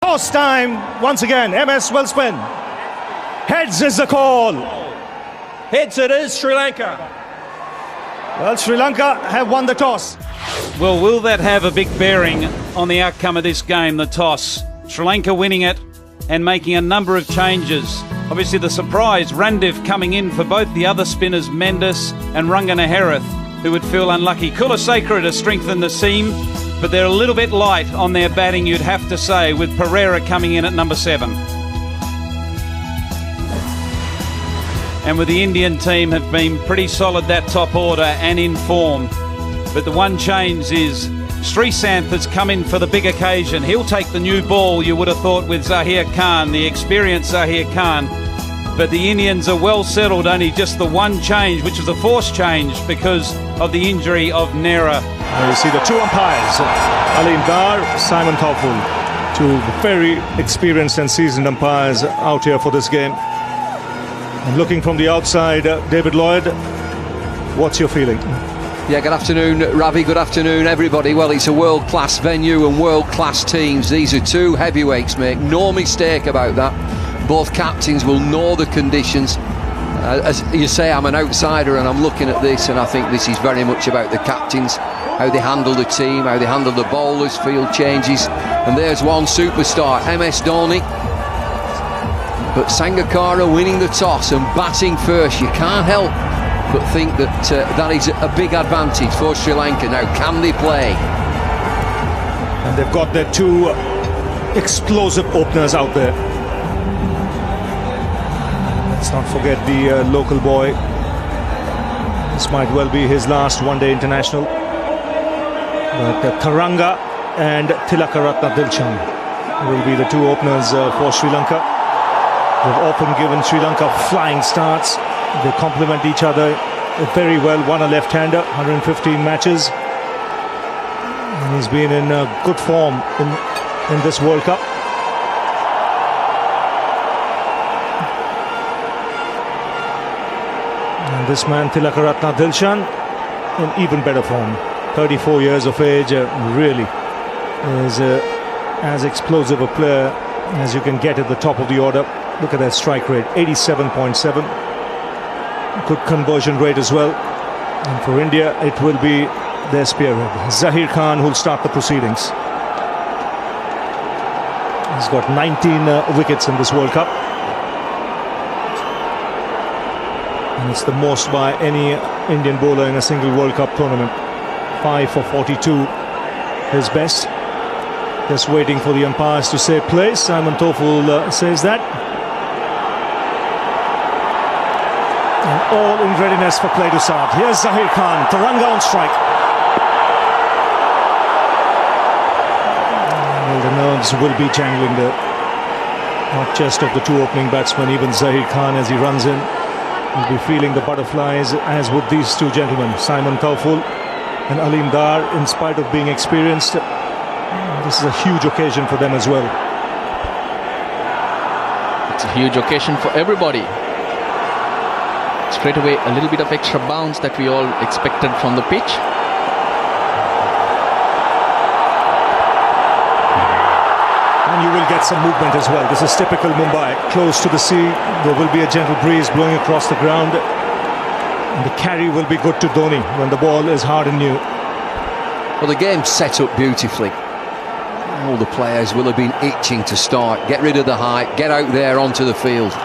Toss time once again. MS will spin. Heads is the call. Heads it is, Sri Lanka. Well, Sri Lanka have won the toss. Well, will that have a big bearing on the outcome of this game, the toss? Sri Lanka winning it and making a number of changes. Obviously the surprise, Randiv coming in for both the other spinners, Mendes and Ranganaherath, who would feel unlucky. Kulasekara to strengthen the seam, but they're a little bit light on their batting, you'd have to say, with Pereira coming in at number 7. And with the Indian team have been pretty solid, that top order, and in form. But the one change is Srisanth has come in for the big occasion. He'll take the new ball, you would have thought, with Zahir Khan, the experienced Zahir Khan. But the Indians are well settled, only just the one change, which was a forced change because of the injury of Nehra. You see the two umpires, Alim Dar, Simon Tauful, two very experienced and seasoned umpires out here for this game. And looking from the outside, David Lloyd, what's your feeling? Yeah, good afternoon, Ravi. Good afternoon, everybody. Well, it's a world-class venue and world-class teams. These are two heavyweights, make no mistake about that. Both captains will know the conditions. As you say, I'm an outsider and I'm looking at this, and I think this is very much about the captains, how they handle the team, how they handle the bowlers, field changes. And there's one superstar, MS Dhoni. But Sangakkara winning the toss and batting first, you can't help but think that that is a big advantage for Sri Lanka. Now, can they play? And they've got their two explosive openers out there. Let's not forget the local boy. This might well be his last one-day international. But Tharanga and Tilakaratne Dilshan will be the two openers for Sri Lanka. They've often given Sri Lanka flying starts. They complement each other very well. One a left-hander, 115 matches. And he's been in good form in this World Cup. And this man, Tilakaratne Dilshan, in even better form. 34 years of age, really is as explosive a player as you can get at the top of the order. Look at that strike rate, 87.7. Good conversion rate as well. And for India, it will be their spearhead, Zahir Khan, who'll start the proceedings. He's got 19 wickets in this World Cup. And it's the most by any Indian bowler in a single World Cup tournament. 5 for 42, his best. Just waiting for the umpires to say play. Simon Tauful says that. And all in readiness for play to start. Here's Zahir Khan, Tharanga on strike. Well, the nerves will be jangling there. Not just of the two opening batsmen, even Zahir Khan as he runs in will be feeling the butterflies, as would these two gentlemen, Simon Tauful and Alim Dar. In spite of being experienced, this is a huge occasion for them as well. It's a huge occasion for everybody. Straight away, a little bit of extra bounce that we all expected from the pitch. And you will get some movement as well. This is typical Mumbai. Close to the sea, there will be a gentle breeze blowing across the ground. And the carry will be good to Dhoni when the ball is hard and new. Well, the game's set up beautifully. All the players will have been itching to start. Get rid of the height, get out there onto the field.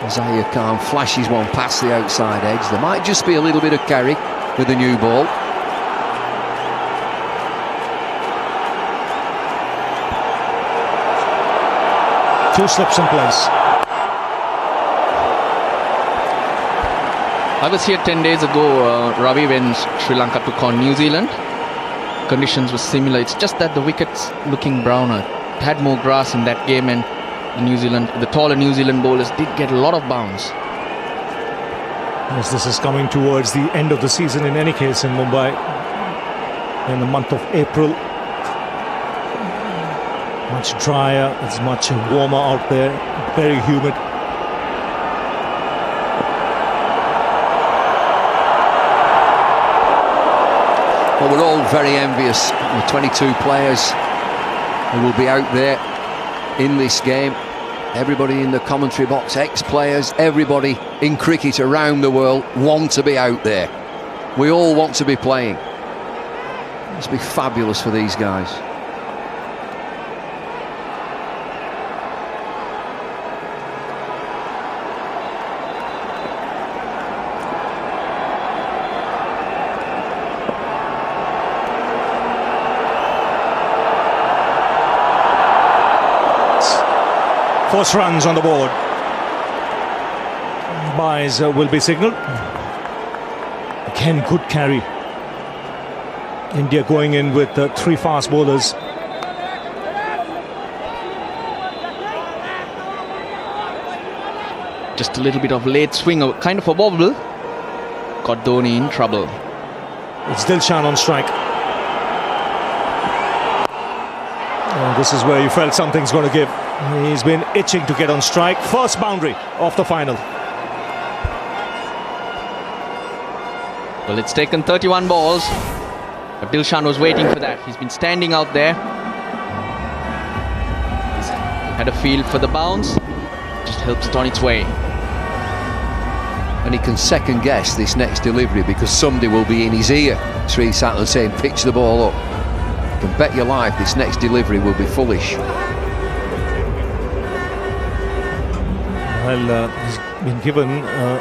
Zahir Khan flashes one past the outside edge. There might just be a little bit of carry with the new ball. Two slips in place. I was here 10 days ago, Ravi, when Sri Lanka took on New Zealand. Conditions were similar. It's just that the wickets looking browner. It had more grass in that game, and the taller New Zealand bowlers did get a lot of bounce. As this is coming towards the end of the season in any case in Mumbai, in the month of April. Much drier, it's much warmer out there, very humid. Well, we're all very envious. The 22 players who will be out there in this game. Everybody in the commentary box, ex-players, everybody in cricket around the world want to be out there. We all want to be playing. It must be fabulous for these guys. First runs on the board. Byes will be signalled. Again, good carry. India going in with 3 fast bowlers. Just a little bit of late swing, kind of a wobble. Got Dhoni in trouble. It's Dilshan on strike. And this is where you felt something's going to give. He's been itching to get on strike. First boundary of the final. Well, it's taken 31 balls, but Dilshan was waiting for that. He's been standing out there. He's had a feel for the bounce. Just helps it on its way. And he can second guess this next delivery because somebody will be in his ear, Sreesanth, saying pitch the ball up. You can bet your life this next delivery will be foolish. Well, he's been given a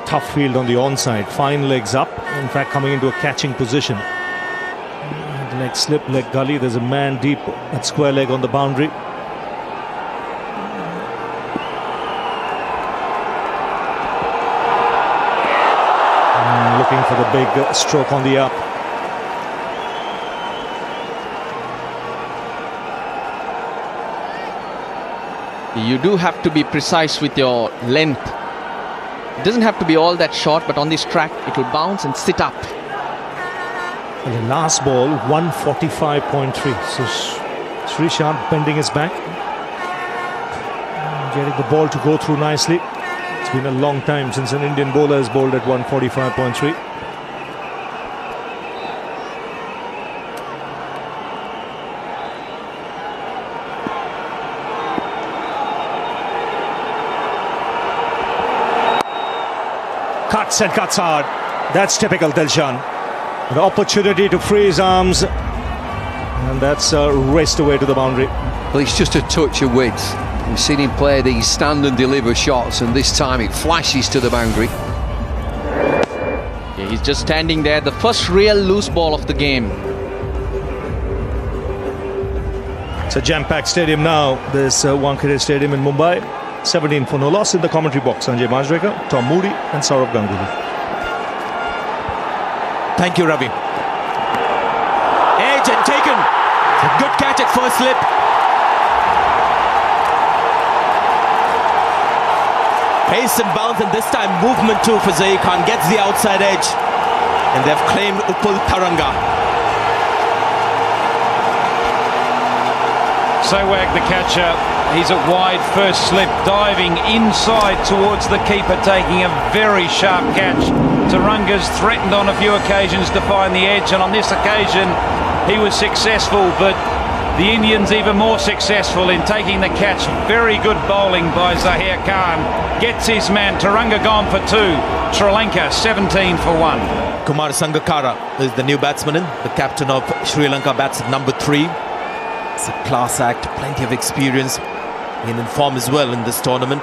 tough field on the onside. Fine legs up, in fact coming into a catching position. The leg slip, leg gully. There's a man deep at square leg on the boundary. Looking for the big stroke on the up. You do have to be precise with your length. It doesn't have to be all that short, but on this track it will bounce and sit up. And the last ball 145.3. So Sreesanth bending his back, getting the ball to go through nicely. It's been a long time since an Indian bowler has bowled at 145.3. Cuts and cuts hard. That's typical Dilshan. An opportunity to free his arms, and that's raced away to the boundary. Well, it's just a touch of width. We've seen him play these stand and deliver shots, and this time it flashes to the boundary. Yeah, he's just standing there. The first real loose ball of the game. It's a jam-packed stadium now. This Wankhede Stadium in Mumbai. 17 for no loss. In the commentary box, Sanjay Majrekar, Tom Moody and Saurav Ganguly. Thank you, Ravi. Edge and taken. A good catch at first slip. Pace and bounce, and this time movement too for Zahir Khan. Gets the outside edge. And they've claimed Upul Taranga. Sehwag, the catcher, he's at wide first slip, diving inside towards the keeper, taking a very sharp catch. Taranga's threatened on a few occasions to find the edge, and on this occasion he was successful, but the Indians even more successful in taking the catch. Very good bowling by Zahir Khan. Gets his man. Taranga gone for 2. Sri Lanka 17 for 1. Kumar Sangakkara is the new batsman, the captain of Sri Lanka, bats at number 3. It's a class act, plenty of experience, in form as well in this tournament.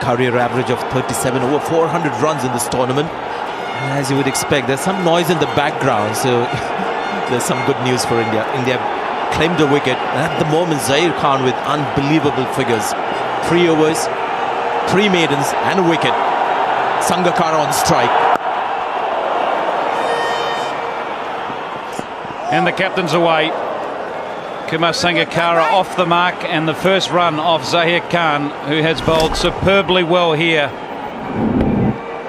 Career average of 37, over 400 runs in this tournament. And as you would expect, there's some noise in the background, so there's some good news for India. India claimed a wicket, and at the moment Zahir Khan with unbelievable figures. 3 overs, 3 maidens and a wicket. Sangakkara on strike. And the captain's away. Kumar Sangakkara off the mark, and the first run off Zahir Khan, who has bowled superbly well here,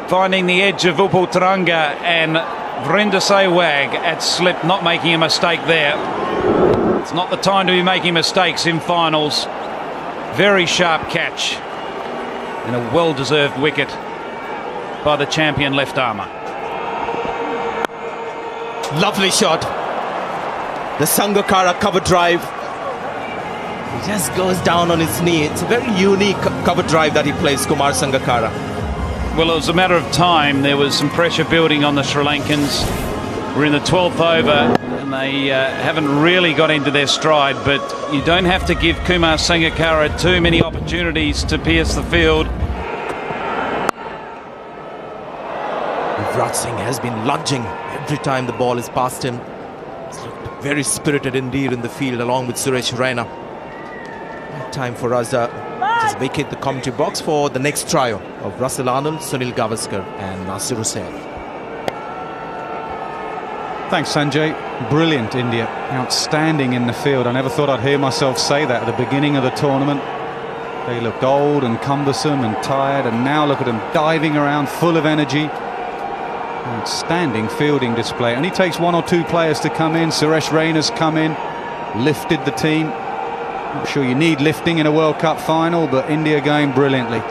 finding the edge of Upul Taranga, and Virender Sehwag at slip, not making a mistake there. It's not the time to be making mistakes in finals. Very sharp catch and a well-deserved wicket by the champion left armour. Lovely shot. The Sangakkara cover drive. He just goes down on his knee. It's a very unique cover drive that he plays, Kumar Sangakkara. Well, it was a matter of time. There was some pressure building on the Sri Lankans. We're in the 12th over and they haven't really got into their stride, but you don't have to give Kumar Sangakkara too many opportunities to pierce the field. Yuvraj Singh has been lunging every time the ball is past him. He's looked very spirited indeed in the field along with Suresh Raina. Time for us to just vacate the commentary box for the next trio of Russell Arnold, Sunil Gavaskar and Nasir Hussain. Thanks, Sanjay. Brilliant, India. Outstanding in the field. I never thought I'd hear myself say that at the beginning of the tournament. They looked old and cumbersome and tired, and now look at them diving around full of energy. Outstanding fielding display. Only takes one or two players to come in. Suresh Raina's come in, lifted the team. I'm sure you need lifting in a World Cup final, but India going brilliantly.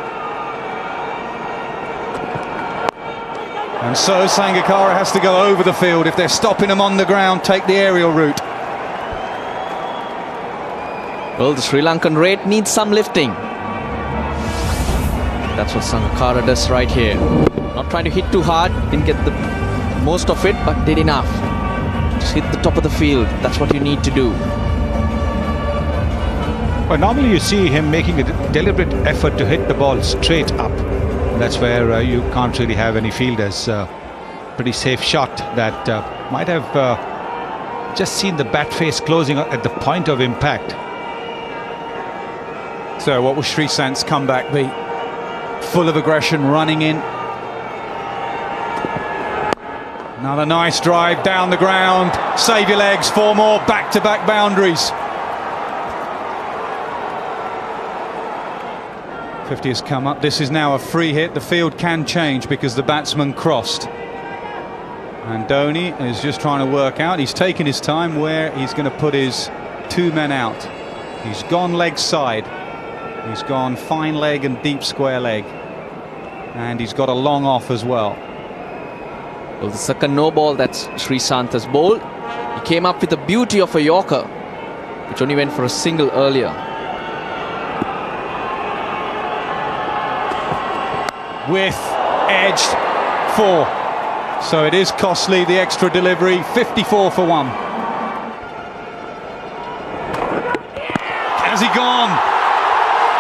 And so Sangakkara has to go over the field. If they're stopping him on the ground, take the aerial route. Well, the Sri Lankan rate needs some lifting. That's what Sangakkara does right here. Not trying to hit too hard, didn't get the most of it, but did enough. Just hit the top of the field. That's what you need to do. Well, normally you see him making a deliberate effort to hit the ball straight up. That's where you can't really have any fielders. Pretty safe shot that might have just seen the bat face closing at the point of impact. So what will Sri Sant's comeback be? Full of aggression, running in. Another nice drive down the ground. Save your legs, 4 more back-to-back boundaries. 50 has come up. This is now a free hit. The field can change because the batsman crossed. And Dhoni is just trying to work out. He's taken his time where he's going to put his 2 men out. He's gone leg side. He's gone fine leg and deep square leg. And he's got a long off as well. Well, the second no ball that's Sri Sant has bowled. He came up with the beauty of a Yorker, which only went for a single earlier. With edged 4. So it is costly, the extra delivery. 54 for 1. Has he gone?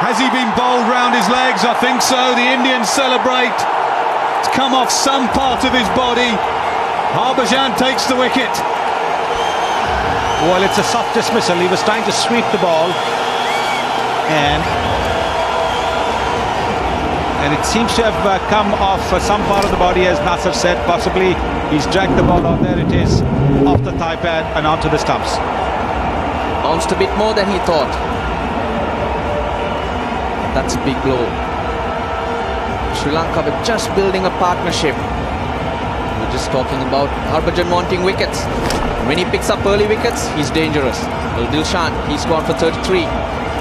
Has he been bowled round his legs? I think so. The Indians celebrate. It's come off some part of his body. Harbhajan takes the wicket. Well, it's a soft dismissal. He was trying to sweep the ball, and it seems to have come off some part of the body, as Nasser said. Possibly he's dragged the ball on. There it is, off the thigh pad and onto the stumps. Bounced a bit more than he thought. That's a big blow. Sri Lanka were just building a partnership. We're just talking about Harbhajan wanting wickets. When he picks up early wickets, he's dangerous. Well, Dilshan, he's gone for 33. Sri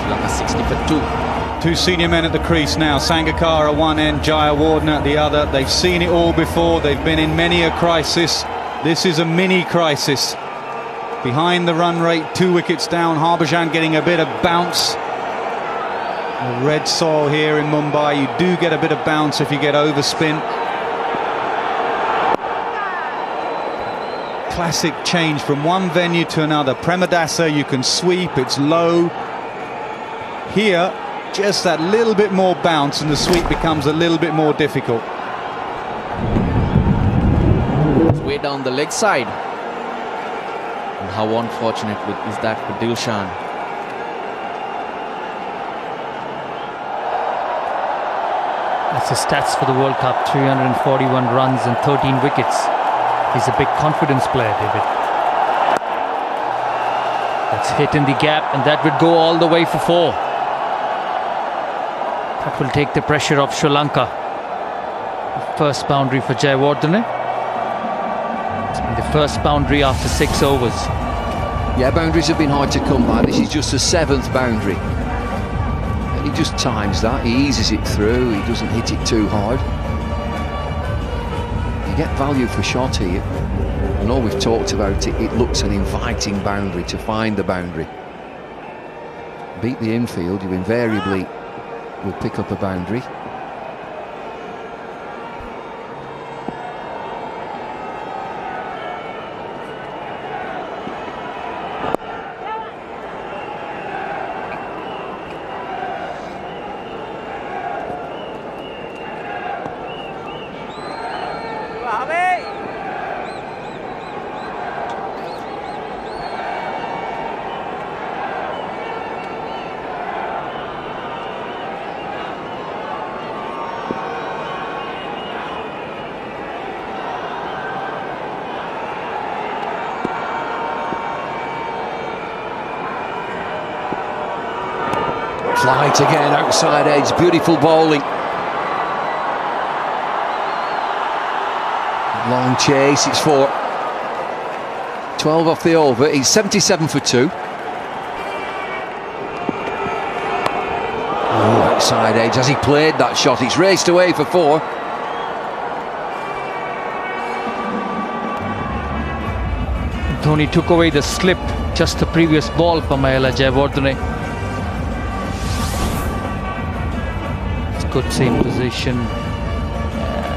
Lanka 60 for 2. 2 senior men at the crease now. Sangakkara one end, Jayawardene at the other. They've seen it all before. They've been in many a crisis. This is a mini crisis. Behind the run rate, 2 wickets down. Harbhajan getting a bit of bounce. The red soil here in Mumbai, you do get a bit of bounce if you get overspin. Classic change from one venue to another. Premadasa, you can sweep, it's low. Here, just that little bit more bounce and the sweep becomes a little bit more difficult. It's way down the leg side. And how unfortunate is that for Dilshan? That's his stats for the World Cup: 341 runs and 13 wickets. He's a big confidence player, David. That's hit in the gap, and that would go all the way for 4. That will take the pressure off Sri Lanka. The first boundary for Jayawardene. And the first boundary after 6 overs. Yeah, boundaries have been hard to come by. This is just the 7th boundary. And he just times that, he eases it through, he doesn't hit it too hard. You get value for shot here. And all we've talked about it, it looks an inviting boundary to find the boundary. beat the infield, you invariably will pick up a boundary. Flight again, outside edge, beautiful bowling. Long chase, it's for 12 off the over, he's 77 for 2. Oh, outside edge, as he played that shot, it's raced away for 4. Dhoni took away the slip, just the previous ball for Mahela Jayawardene. Good same position.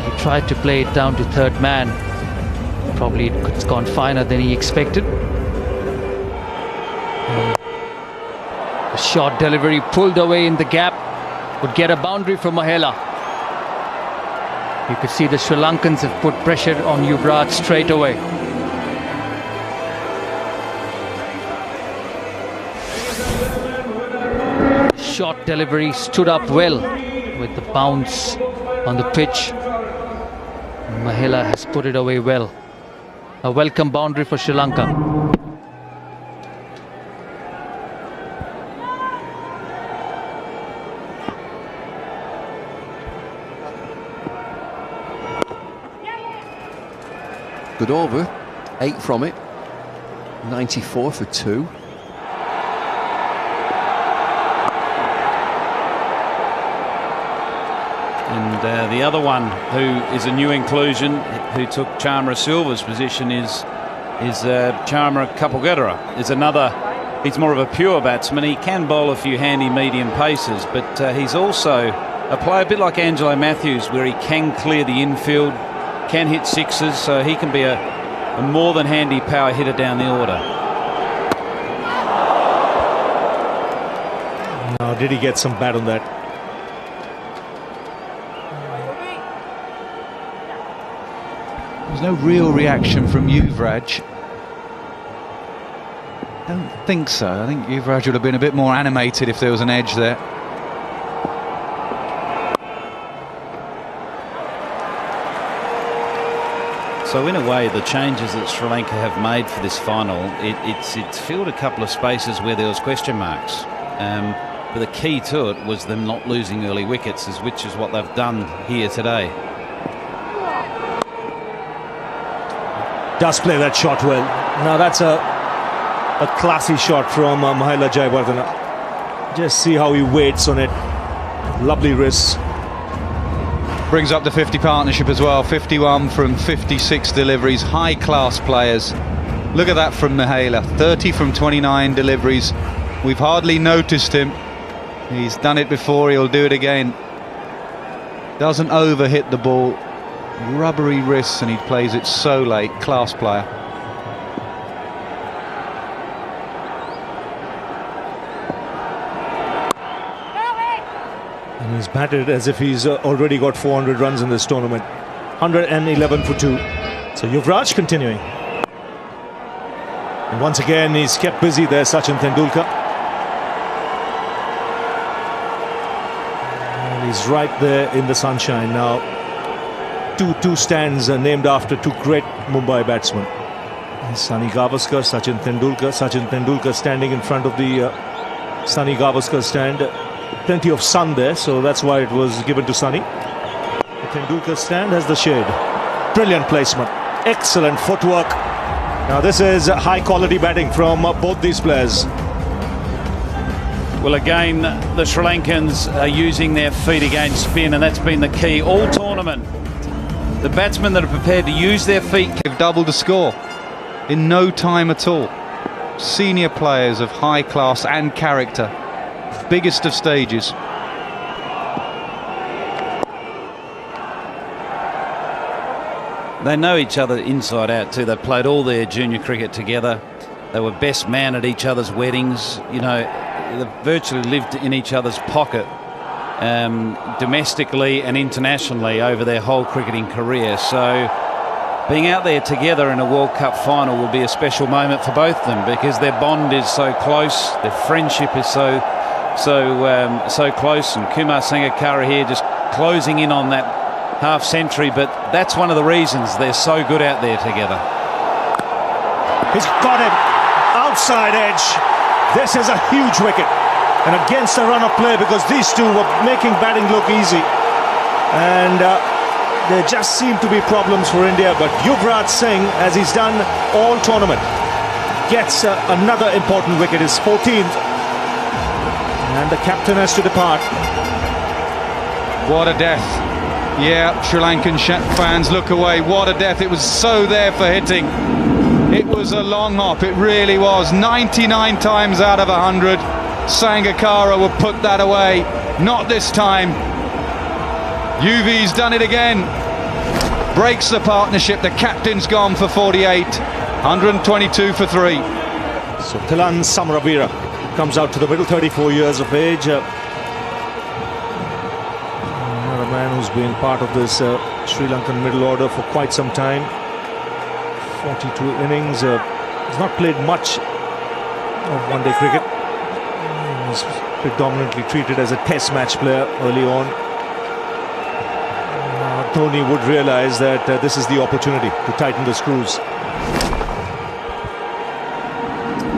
He tried to play it down to third man. Probably it's gone finer than he expected. The short delivery pulled away in the gap would get a boundary for Mahela. You could see the Sri Lankans have put pressure on Yuvraj straight away. Short delivery stood up well with the bounce on the pitch. Mahela has put it away well. A welcome boundary for Sri Lanka. Good over, 8 from it, 94 for 2. And the other one who is a new inclusion, who took Chandra Silva's position, is Chandra Kapulgadara. Is another. He's more of a pure batsman. He can bowl a few handy medium paces, but he's also a player a bit like Angelo Matthews, where he can clear the infield, can hit sixes, so he can be a more than handy power hitter down the order. Now, did he get some bat on that? There's no real reaction from Yuvraj. Don't think so. I think Yuvraj would have been a bit more animated if there was an edge there. So in a way, the changes that Sri Lanka have made for this final, it's filled a couple of spaces where there was question marks. But the key to it was them not losing early wickets, which is what they've done here today. Does play that shot well. Now that's a classy shot from Mahela Jayawardene. Just see how he waits on it. Lovely wrists. Brings up the 50 partnership as well. 51 from 56 deliveries. High class players. Look at that from Mahela. 30 from 29 deliveries. We've hardly noticed him. He's done it before, he'll do it again. Doesn't overhit the ball. Rubbery wrists, and he plays it so late. Class player. And he's batted as if he's already got 400 runs in this tournament. 111 for 2. So Yuvraj continuing. And once again he's kept busy there, Sachin Tendulkar. And he's right there in the sunshine now. Two stands named after two great Mumbai batsmen. Sunny Gavaskar, Sachin Tendulkar. Sachin Tendulkar standing in front of the Sunny Gavaskar stand. Plenty of sun there, so that's why it was given to Sunny. The Tendulkar stand has the shade. Brilliant placement. Excellent footwork. Now this is high quality batting from both these players. Well, again, the Sri Lankans are using their feet against spin, and that's been the key all tournament. The batsmen that are prepared to use their feet. They've doubled the score in no time at all. Senior players of high class and character biggest of stages. They know each other inside out too. They played all their junior cricket together. They were best man at each other's weddings. You know, they virtually lived in each other's pocket, domestically and internationally over their whole cricketing career. So being out there together in a World Cup final will be a special moment for both of them, because their bond is so close, their friendship is so close. And Kumar Sangakkara here just closing in on that half century, but that's one of the reasons they're so good out there together. He's got him outside edge. This is a huge wicket, and against the run of play, because these two were making batting look easy, and there just seem to be problems for India. But Yuvraj Singh, as he's done all tournament, gets another important wicket, his 14th, and the captain has to depart. What a death. Yeah, Sri Lankan fans look away. What a death. It was so there for hitting. It was a long hop, it really was. 99 times out of 100, Sangakkara will put that away. Not this time. Yuvi's done it again. Breaks the partnership. The captain's gone for 48. 122 for 3. So Thilan Samaraweera comes out to the middle, 34 years of age. Another man who's been part of this Sri Lankan middle order for quite some time. 42 innings. He's not played much of one-day cricket. He was predominantly treated as a test match player early on. Dhoni would realize that this is the opportunity to tighten the screws.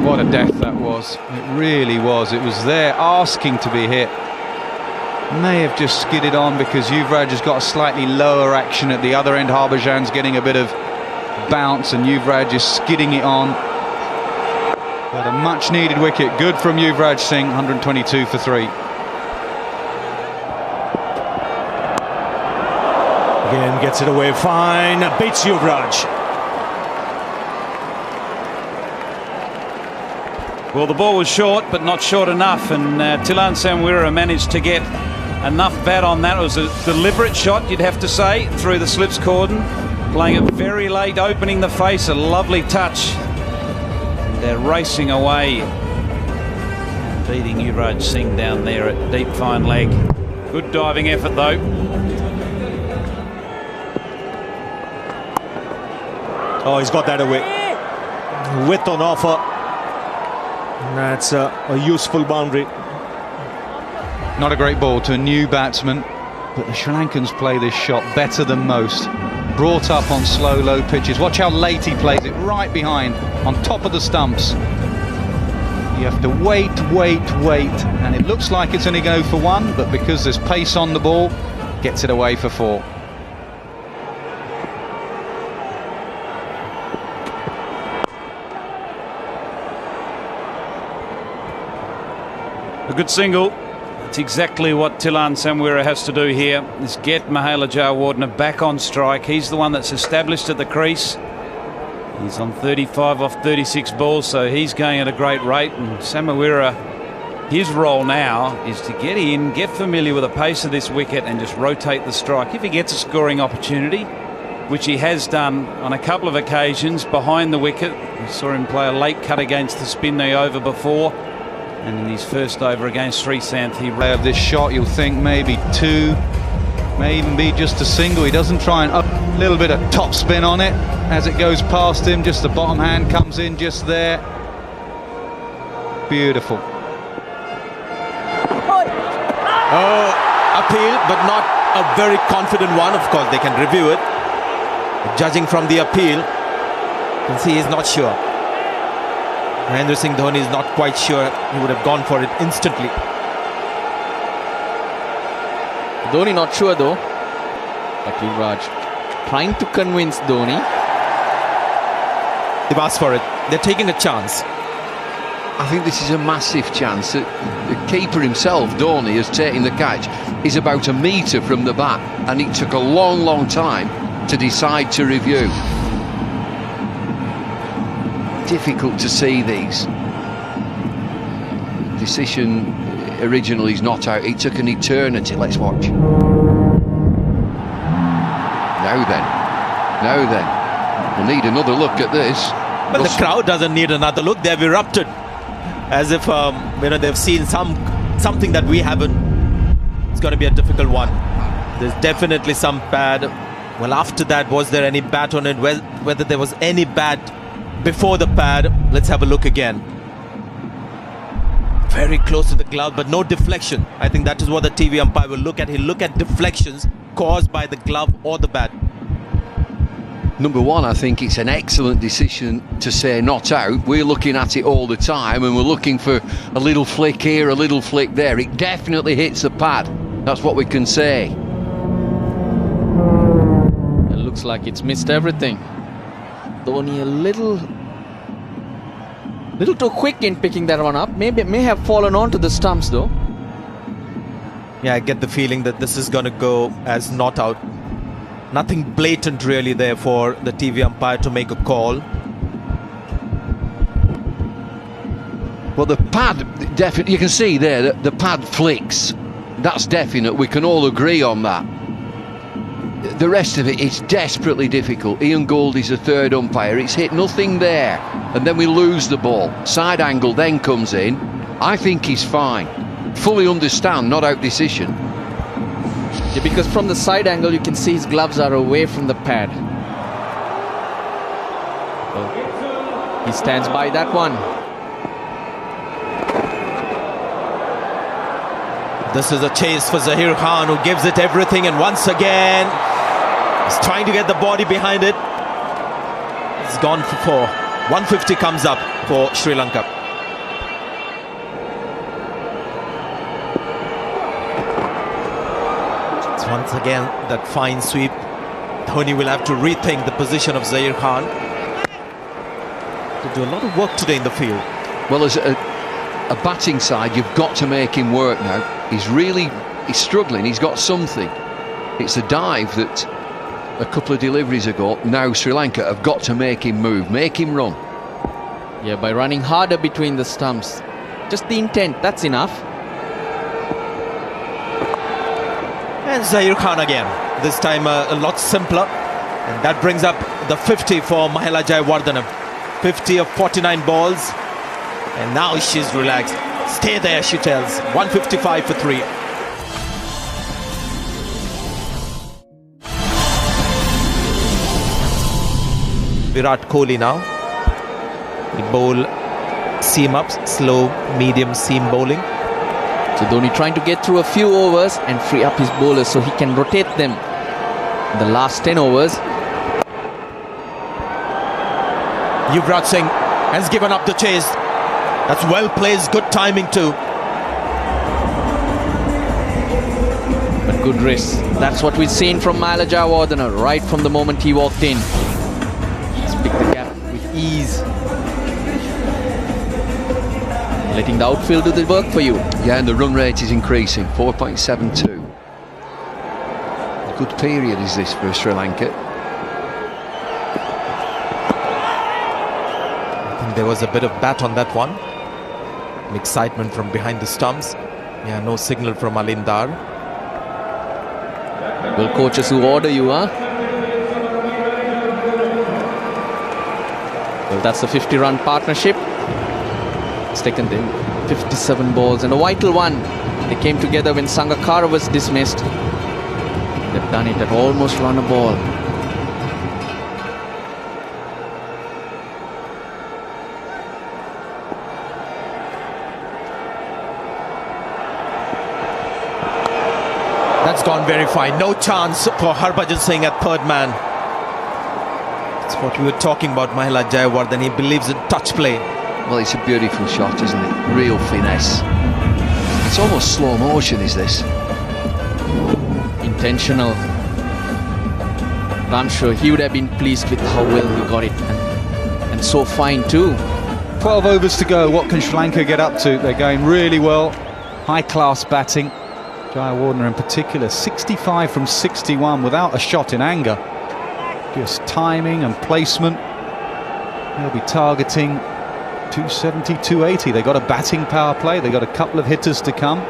What a death that was. It really was. It was there asking to be hit. May have just skidded on because Yuvraj has got a slightly lower action at the other end. Harbhajan's getting a bit of bounce and Yuvraj is skidding it on. But a much needed wicket. Good from Yuvraj Singh. 122 for 3. Again gets it away fine. Beats Yuvraj. Well, the ball was short, but not short enough, and Thilan Samaraweera managed to get enough bat on that. It was a deliberate shot, you'd have to say, through the slips cordon. Playing it very late, opening the face, a lovely touch. And they're racing away, beating Yuvraj Singh down there at deep fine leg. Good diving effort though. Oh, he's got that away. Width on offer. And that's a useful boundary. Not a great ball to a new batsman, but the Sri Lankans play this shot better than most. Brought up on slow, low pitches. Watch how late he plays it, right behind, on top of the stumps. You have to wait, and it looks like it's only going for 1, but because there's pace on the ball, gets it away for 4. A good single. It's exactly what Thilan Samaraweera has to do here, is get Mahela Jayawardene back on strike. He's the one that's established at the crease. He's on 35 off 36 balls, so he's going at a great rate. And Samaraweera, his role now is to get in, get familiar with the pace of this wicket and just rotate the strike. If he gets a scoring opportunity, which he has done on a couple of occasions behind the wicket. We saw him play a late cut against the spin the over before. And in his first over against Srisanth, he Of this shot, you'll think maybe 2, may even be just a single. He doesn't try and up a little bit of top spin on it as it goes past him. Just the bottom hand comes in just there. Beautiful. Oh, appeal, but not a very confident one. Of course, they can review it. Judging from the appeal, you can see he's not sure. Mahendra Singh Dhoni is not quite sure. He would have gone for it instantly. Dhoni not sure though. But Yuvraj trying to convince Dhoni. They've asked for it. They're taking a chance. I think this is a massive chance. The keeper himself, Dhoni, has taken the catch. He's about a metre from the bat, and it took a long time to decide to review. Difficult to see these. Decision originally he's not out. It took an eternity. Let's watch. Now then, we'll need another look at this. But the crowd doesn't need another look. They've erupted as if they've seen something that we haven't. It's going to be a difficult one. There's definitely some pad. Well, after that, was there any bat on it? Whether there was any bat before the pad, let's have a look again. Very close to the glove, but no deflection. I think that is what the TV umpire will look at. He'll look at deflections caused by the glove or the bat. Number one, I think it's an excellent decision to say not out. We're looking at it all the time and we're looking for a little flick here, a little flick there. It definitely hits the pad. That's what we can say. It looks like it's missed everything. Dhoni a little too quick in picking that one up. Maybe it may have fallen onto the stumps though. Yeah, I get the feeling that this is going to go as not out. Nothing blatant really there for the TV umpire to make a call. Well, the pad, definitely, you can see there that the pad flicks. That's definite. We can all agree on that. The rest of it is desperately difficult. Ian Gould is the third umpire. It's hit nothing there. And then we lose the ball. Side angle then comes in. I think he's fine. Fully understand, not out decision. Yeah, because from the side angle you can see his gloves are away from the pad. So he stands by that one. This is a chase for Zahir Khan, who gives it everything, and once again he's trying to get the body behind it. It's gone for 4. 150 comes up for Sri Lanka. It's once again that fine sweep. Dhoni will have to rethink the position of Zahir Khan. To do a lot of work today in the field. Well, as a batting side, you've got to make him work now. He's struggling. He's got something. It's the dive that a couple of deliveries ago, now Sri Lanka have got to make him move, make him run. Yeah, by running harder between the stumps. Just the intent, that's enough. And Zahir Khan again. This time a lot simpler. And that brings up the 50 for Mahela Jayawardene. 50 of 49 balls. And now she's relaxed. Stay there, she tells. 155 for 3. Virat Kohli now. He bowl seam ups, slow, medium seam bowling. So Dhoni trying to get through a few overs and free up his bowlers so he can rotate them in the last 10 overs. Yuvraj Singh has given up the chase. That's well placed, good timing too. But good wrist. That's what we've seen from Mahela Jayawardene right from the moment he walked in. He's picked the gap with ease. Letting the outfield do the work for you. Yeah, and the run rate is increasing, 4.72. A good period is this for Sri Lanka. I think there was a bit of bat on that one. Excitement from behind the stumps. Yeah, no signal from Alindar. Well, coaches who order you, huh? Well, that's the 50-run partnership. It's taken them 57 balls and a vital one. They came together when Sangakkara was dismissed. They've done it at almost run a ball. That's gone very fine. No chance for Harbhajan Singh at third man. That's what we were talking about, Mahela Jayawardene. He believes in touch play. Well, it's a beautiful shot, isn't it? Real finesse. It's almost slow motion, is this? Intentional. But I'm sure he would have been pleased with how well he got it. And so fine too. 12 overs to go. What can Sri Lanka get up to? They're going really well. High-class batting. Jayawardene in particular, 65 from 61 without a shot in anger. Just timing and placement. He'll be targeting 270, 280. They got a batting power play. They got a couple of hitters to come.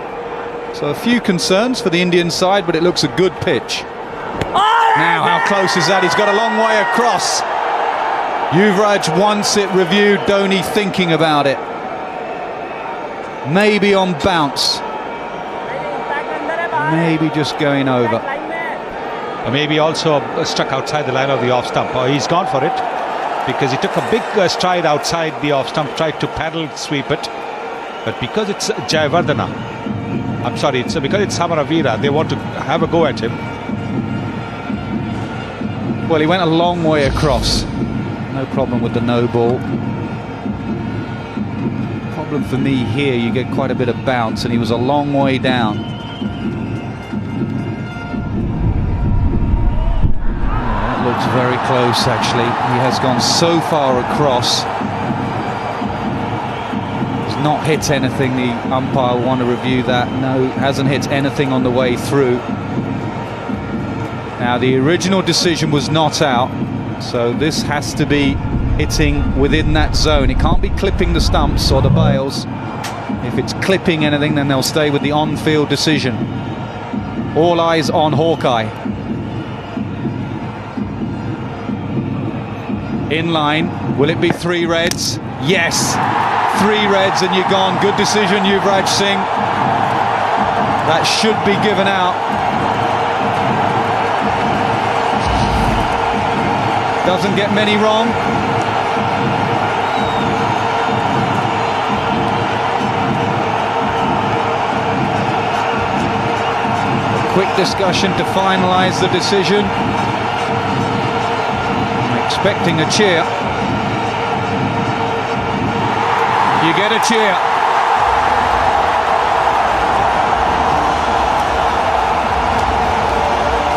So a few concerns for the Indian side, but it looks a good pitch. Now, how close is that? He's got a long way across. Yuvraj wants it reviewed. Dhoni thinking about it. Maybe on bounce. Maybe just going over. Or maybe also struck outside the line of the off stump. Or he's gone for it because he took a big stride outside the off stump, tried to paddle sweep it. But because it's Jayawardene, I'm sorry, because it's Samaravira, they want to have a go at him. Well, he went a long way across. No problem with the no ball. Problem for me here, you get quite a bit of bounce, and he was a long way down. That looks very close, actually. He has gone so far across. He's not hit anything. The umpire will want to review that. No, hasn't hit anything on the way through. Now, the original decision was not out, so this has to be hitting within that zone. It can't be clipping the stumps or the bails. If it's clipping anything, then they'll stay with the on-field decision. All eyes on Hawkeye. In line. Will it be 3 reds? Yes! 3 reds and you're gone. Good decision, Yuvraj Singh. That should be given out. Doesn't get many wrong. A quick discussion to finalise the decision. I'm expecting a cheer. You get a cheer.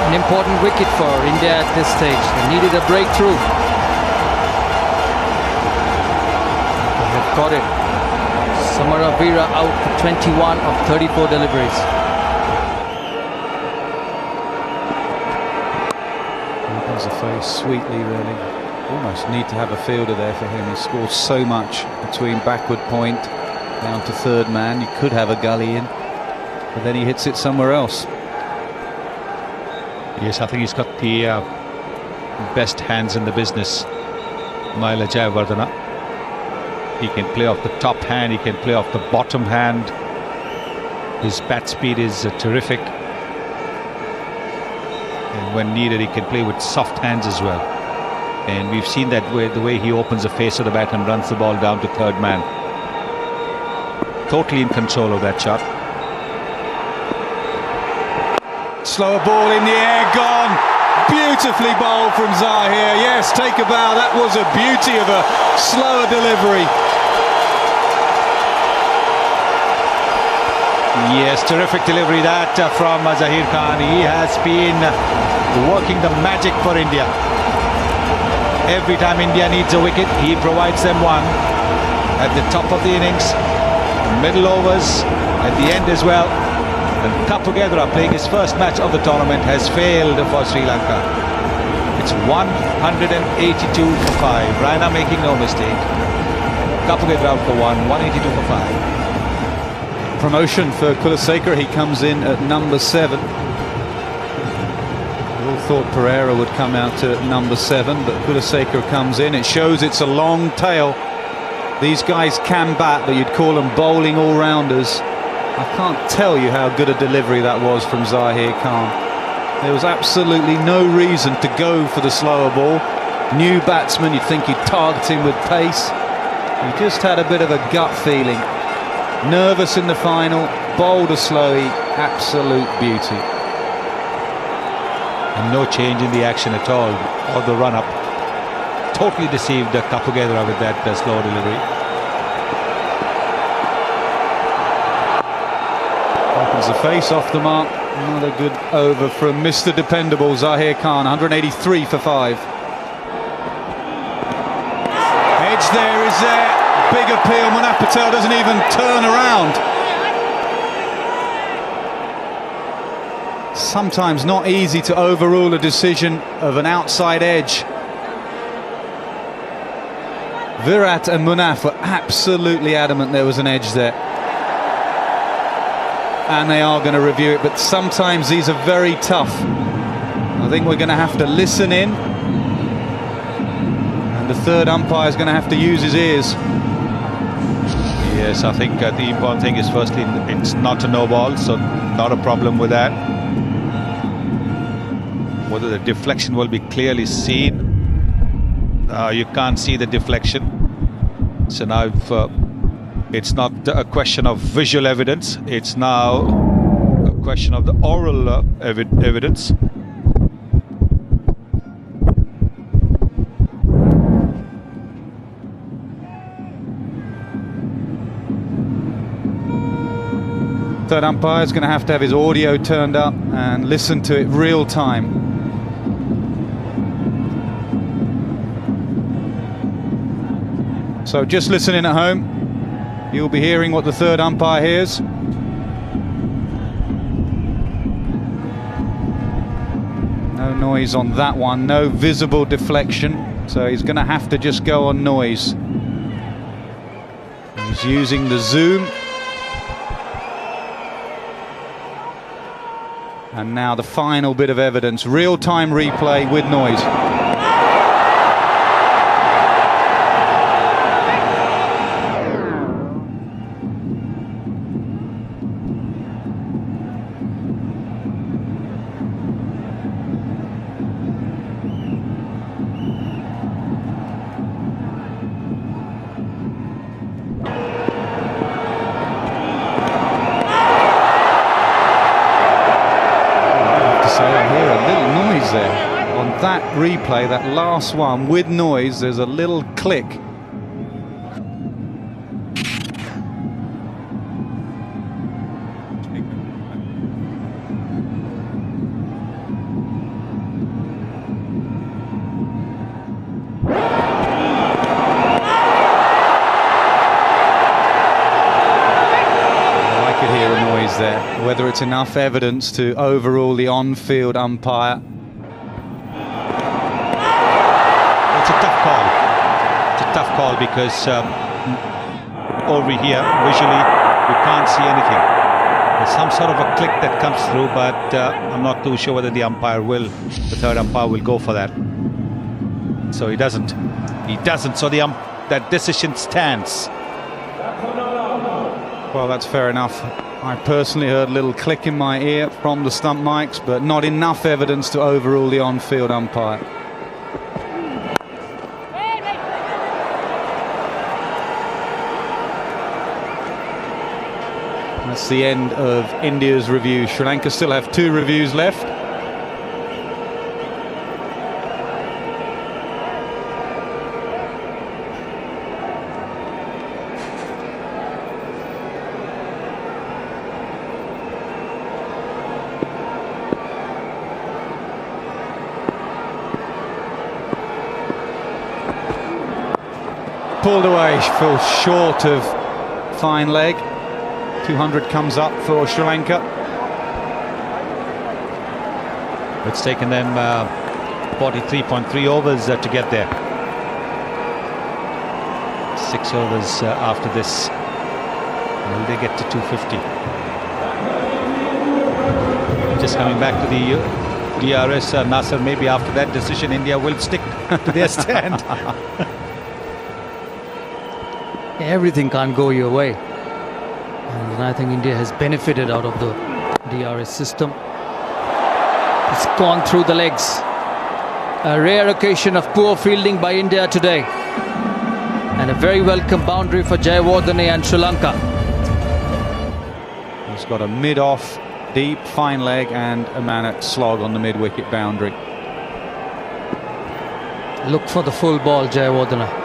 An important wicket for India at this stage. They needed a breakthrough. They have got it. Samaravira out for 21 of 34 deliveries. Opens the face sweetly, really. Almost need to have a fielder there for him. He scores so much between backward point down to third man. You could have a gully in, but then he hits it somewhere else. Yes, I think he's got the best hands in the business, Maila Jayawardene. He can play off the top hand, he can play off the bottom hand. His bat speed is terrific. And when needed, he can play with soft hands as well. And we've seen that the way he opens the face of the bat and runs the ball down to third man. Totally in control of that shot. Slower ball in the air, gone. Beautifully bowled from Zahir. Yes, take a bow. That was a beauty of a slower delivery. Yes, terrific delivery that from Zahir Khan. He has been working the magic for India. Every time India needs a wicket, he provides them one. At the top of the innings, middle overs, at the end as well. And Kapugedra, playing his first match of the tournament, has failed for Sri Lanka. It's 182 for 5. Raina making no mistake. Kapugedra out for 1, 182 for 5. Promotion for Kulasekar. He comes in at number 7. We all thought Pereira would come out at number 7, but Kulasekar comes in. It shows it's a long tail. These guys can bat, but you'd call them bowling all-rounders. I can't tell you how good a delivery that was from Zahir Khan. There was absolutely no reason to go for the slower ball. New batsman, you'd think he'd target him with pace. He just had a bit of a gut feeling. Nervous in the final, bowled a slowie, absolute beauty. And no change in the action at all, or the run-up. Totally deceived Kapugedra with that slow delivery. Opens the face off the mark. Another good over from Mr. Dependable, Zahir Khan, 183 for 5. Edge there is there. Big appeal. Manaf Patel doesn't even turn around. Sometimes not easy to overrule a decision of an outside edge. Virat and Munaf were absolutely adamant there was an edge there. And they are going to review it, but sometimes these are very tough. I think we're going to have to listen in. And the third umpire is going to have to use his ears. Yes, I think the important thing is, firstly, it's not a no ball, so not a problem with that. Whether the deflection will be clearly seen, you can't see the deflection. So now it's not a question of visual evidence, it's now a question of the oral evidence. Third umpire is going to have his audio turned up and listen to it real time. So just listening at home, you'll be hearing what the third umpire hears. No noise on that one, no visible deflection, so he's going to have to just go on noise. He's using the zoom. And now the final bit of evidence, real-time replay with noise. On that replay, that last one with noise, there's a little click. I could hear a noise there. Whether it's enough evidence to overrule the on-field umpire. It's a tough call. It's a tough call because over here, visually, you can't see anything. There's some sort of a click that comes through, but I'm not too sure whether the third umpire will go for that. So he doesn't. He doesn't. So that decision stands. Well, that's fair enough. I personally heard a little click in my ear from the stump mics, but not enough evidence to overrule the on-field umpire. That's the end of India's review. Sri Lanka still have 2 reviews left. Pulled away, falls short of fine leg. 200 comes up for Sri Lanka. It's taken them 43.3 overs to get there. 6 overs after this. Will they get to 250? Just coming back to the DRS, Nasser, maybe after that decision, India will stick to their stand. Everything can't go your way. And I think India has benefited out of the DRS system. It's gone through the legs. A rare occasion of poor fielding by India today. And a very welcome boundary for Jayawardene and Sri Lanka. He's got a mid-off, deep, fine leg and a man at slog on the mid-wicket boundary. Look for the full ball, Jayawardene.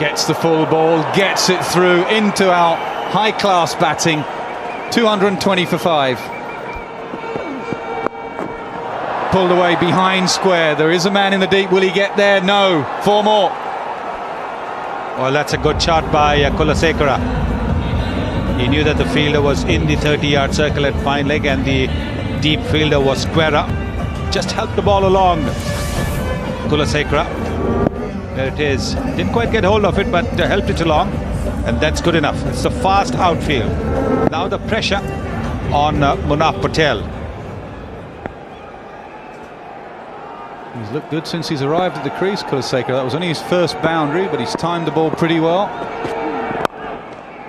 Gets the full ball, gets it through into our high-class batting. 220 for 5. Pulled away behind square. There is a man in the deep. Will he get there? No. 4 more. Well, that's a good shot by Kulasekara. He knew that the fielder was in the 30-yard circle at fine leg and the deep fielder was square up. Just helped the ball along. Kulasekara. There it is. Didn't quite get hold of it, but helped it along. And that's good enough. It's a fast outfield. Now the pressure on Munaf Patel. He's looked good since he's arrived at the crease, Kulaseka. That was only his first boundary, but he's timed the ball pretty well.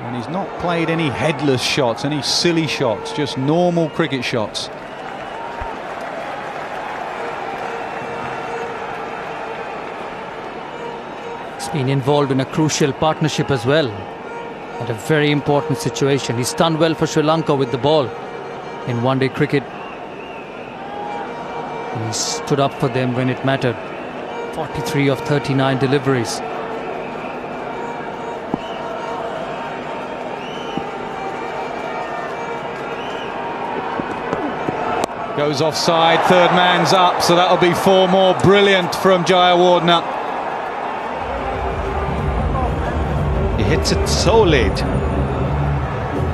And he's not played any headless shots, any silly shots, just normal cricket shots. He's been involved in a crucial partnership as well, at a very important situation. He's done well for Sri Lanka with the ball in one-day cricket. And he stood up for them when it mattered. 43 of 39 deliveries. Goes offside, third man's up, so that'll be 4 more. Brilliant from Jayawardena. He hits it so late.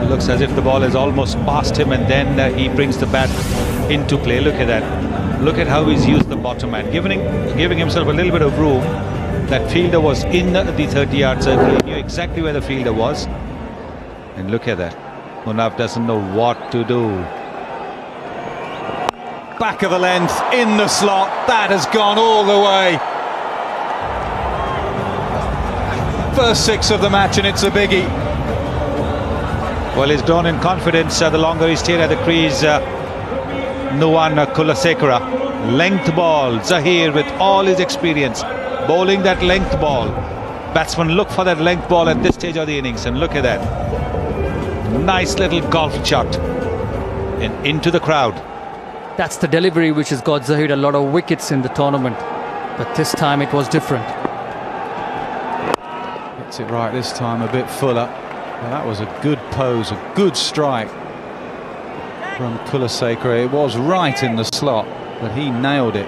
It looks as if the ball has almost passed him, and then he brings the bat into play. Look at that. Look at how he's used the bottom man, giving himself a little bit of room. That fielder was in the 30-yard circle. He knew exactly where the fielder was. And look at that. Munaf doesn't know what to do. Back of the length, in the slot. That has gone all the way. First 6 of the match, and it's a biggie. Well, he's grown in confidence the longer he stayed at the crease. Nuwan Kulasekara. Length ball. Zahir with all his experience bowling that length ball. Batsmen look for that length ball at this stage of the innings, and look at that. Nice little golf shot and into the crowd. That's the delivery which has got Zahir a lot of wickets in the tournament. But this time it was different. Gets it right this time, a bit fuller. Well, that was a good pose, a good strike from Kulasekara. It was right in the slot, but he nailed it.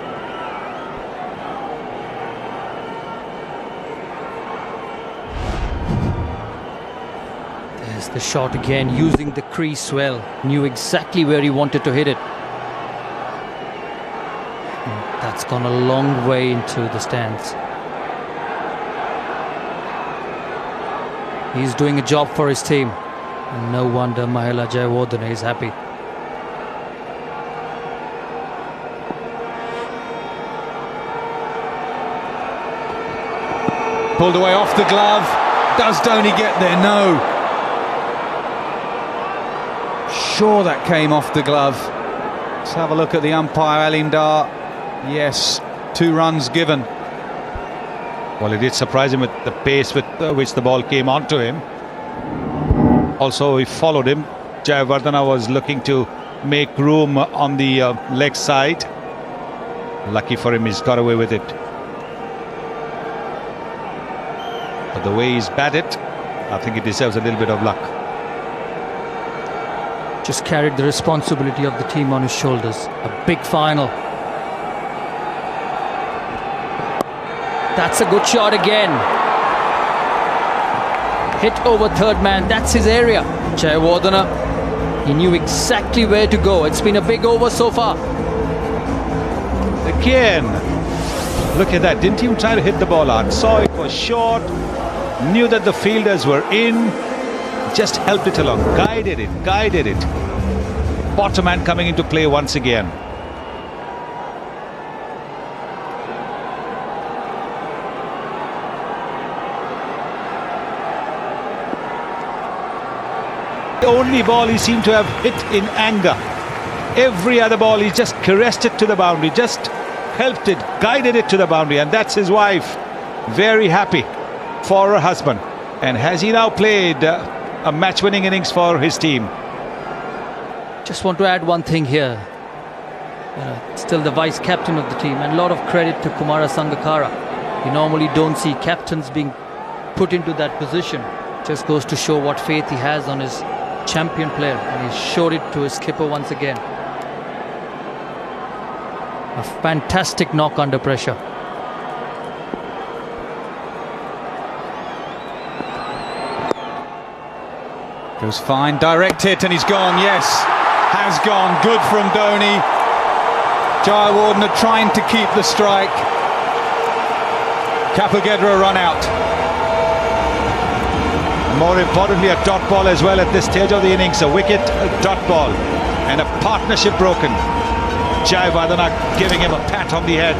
There's the shot again, using the crease well. Knew exactly where he wanted to hit it. That's gone a long way into the stands. He's doing a job for his team. And no wonder Mahela Jayawardena is happy. Pulled away off the glove. Does Dhoni get there? No. Sure, that came off the glove. Let's have a look at the umpire, Alindar. Yes, 2 runs given. Well, it did surprise him with the pace with which the ball came onto him. Also, he followed him. Jayawardena was looking to make room on the leg side. Lucky for him, he's got away with it. But the way he's batted, I think it deserves a little bit of luck. Just carried the responsibility of the team on his shoulders. A big final. That's a good shot again. Hit over third man, that's his area. Jayawardena, he knew exactly where to go. It's been a big over so far. Again, look at that. Didn't even try to hit the ball out. Saw it was short. Knew that the fielders were in. Just helped it along. Guided it. Bottom man coming into play once again. The only ball he seemed to have hit in anger. Every other ball he just caressed it to the boundary, just helped it, guided it to the boundary, and that's his wife. Very happy for her husband. And has he now played a match-winning innings for his team? Just want to add one thing here. Still the vice captain of the team, and a lot of credit to Kumara Sangakkara. You normally don't see captains being put into that position. Just goes to show what faith he has on his champion player, and he showed it to his skipper once again. A fantastic knock under pressure. Goes fine, direct hit, and he's gone. Yes, has gone. Good from Dhoni. Jayawardena trying to keep the strike. Kapagedra run out. More importantly, a dot ball as well at this stage of the innings. A wicket, a dot ball, and a partnership broken. Jayawardene giving him a pat on the head.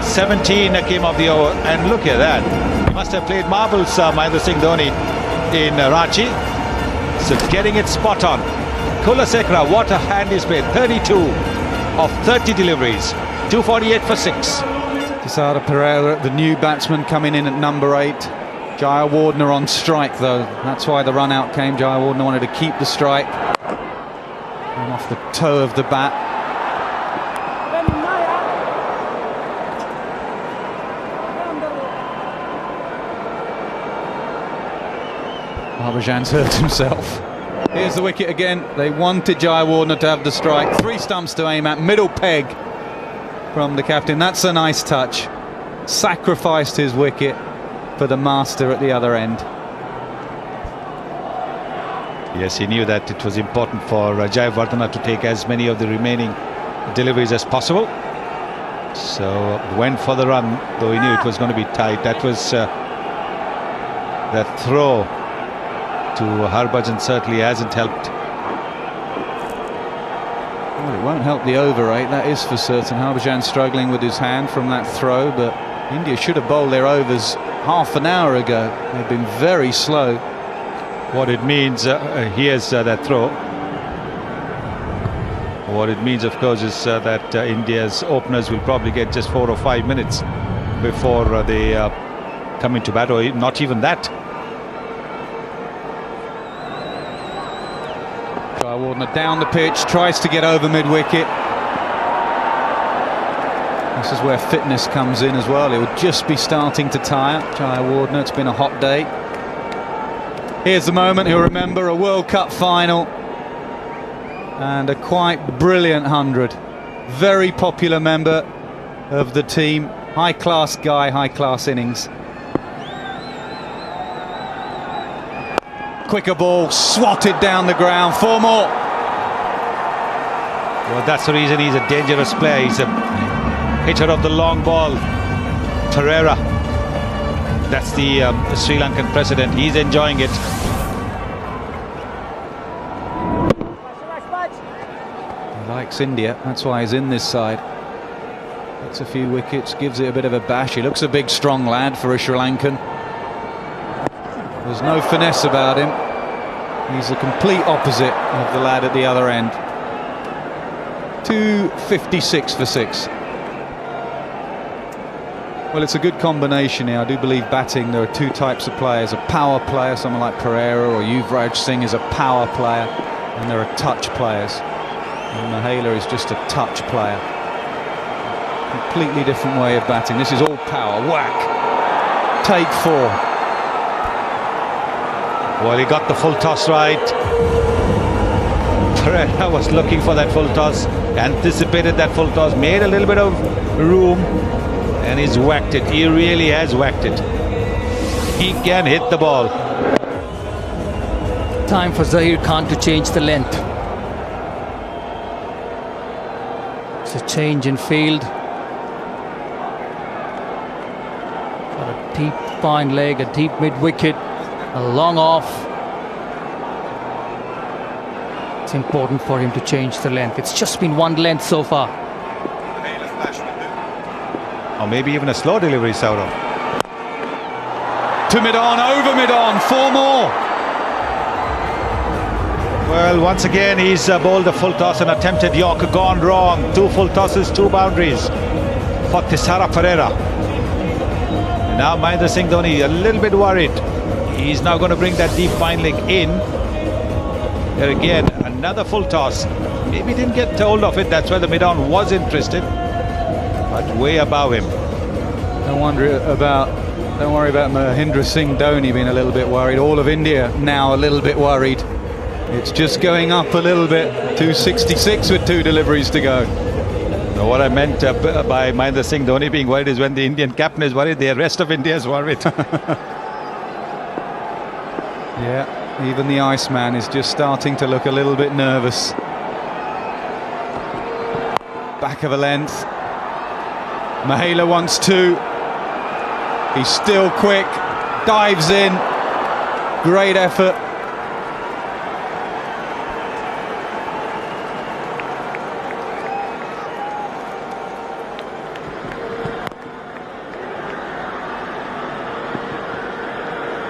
17 came off the over, and look at that. He must have played marbles, Mahendra Singh Dhoni, in Ranchi. So getting it spot on. Kulasekara, what a hand he's played. 32 of 30 deliveries. 248 for 6. Tisara Pereira, the new batsman, coming in at number 8. Jayawardene on strike though. That's why the run out came. Jayawardene wanted to keep the strike. And off the toe of the bat. Harbhajan's hurt himself. Here's the wicket again. They wanted Jayawardene to have the strike. 3 stumps to aim at. Middle peg from the captain. That's a nice touch. Sacrificed his wicket for the master at the other end. Yes, he knew that it was important for Jayawardene to take as many of the remaining deliveries as possible. So went for the run, though he knew it was going to be tight. That was that throw to Harbhajan certainly hasn't helped. Well, it won't help the over rate, that is for certain. Harbhajan struggling with his hand from that throw, but India should have bowled their overs half an hour ago. They've been very slow. What it means, here's that throw. What it means, of course, is that India's openers will probably get just 4 or 5 minutes before they come into bat, or not even that. Jayawardene down the pitch, tries to get over mid-wicket. This is where fitness comes in as well. It would just be starting to tire. Jayawardene, it's been a hot day. Here's the moment he'll remember, a World Cup final. And a quite brilliant 100. Very popular member of the team. High-class guy, high-class innings. Quicker ball, swatted down the ground. 4 more. Well, that's the reason he's a dangerous player. He's a hitter of the long ball. Pereira, that's the Sri Lankan president. He's enjoying it. He likes India, that's why he's in this side. Gets a few wickets, gives it a bit of a bash. He looks a big, strong lad for a Sri Lankan. There's no finesse about him. He's the complete opposite of the lad at the other end. 256 for 6. Well, it's a good combination here. I do believe batting, there are 2 types of players. A power player, someone like Pereira or Yuvraj Singh is a power player, and there are touch players. And Mahela is just a touch player. Completely different way of batting. This is all power. Whack. Take 4. Well, he got the full toss right. Pereira was looking for that full toss, anticipated that full toss, made a little bit of room, and he's whacked it. He really has whacked it. He can hit the ball. Time for Zahir Khan to change the length. It's a change in field. Got a deep fine leg, a deep mid-wicket, a long off. It's important for him to change the length. It's just been 1 length so far. Or maybe even a slow delivery, Saurav. To mid-on, over mid-on, 4 more. Well, once again, he's bowled a full toss and attempted Yorker, gone wrong. 2 full tosses, 2 boundaries for Tisara Pereira. Now Mahendra Singh Dhoni a little bit worried. He's now going to bring that deep fine leg in. There again, another full toss. Maybe didn't get hold of it. That's why the mid-on was interested, but way above him. Don't worry about Mahendra Singh Dhoni being a little bit worried. All of India now a little bit worried. It's just going up a little bit. 266 with 2 deliveries to go. Now, what I meant by Mahendra Singh Dhoni being worried is when the Indian captain is worried, the rest of India is worried. Yeah, even the Iceman is just starting to look a little bit nervous. Back of a length. Mahela wants 2. He's still quick, dives in, great effort.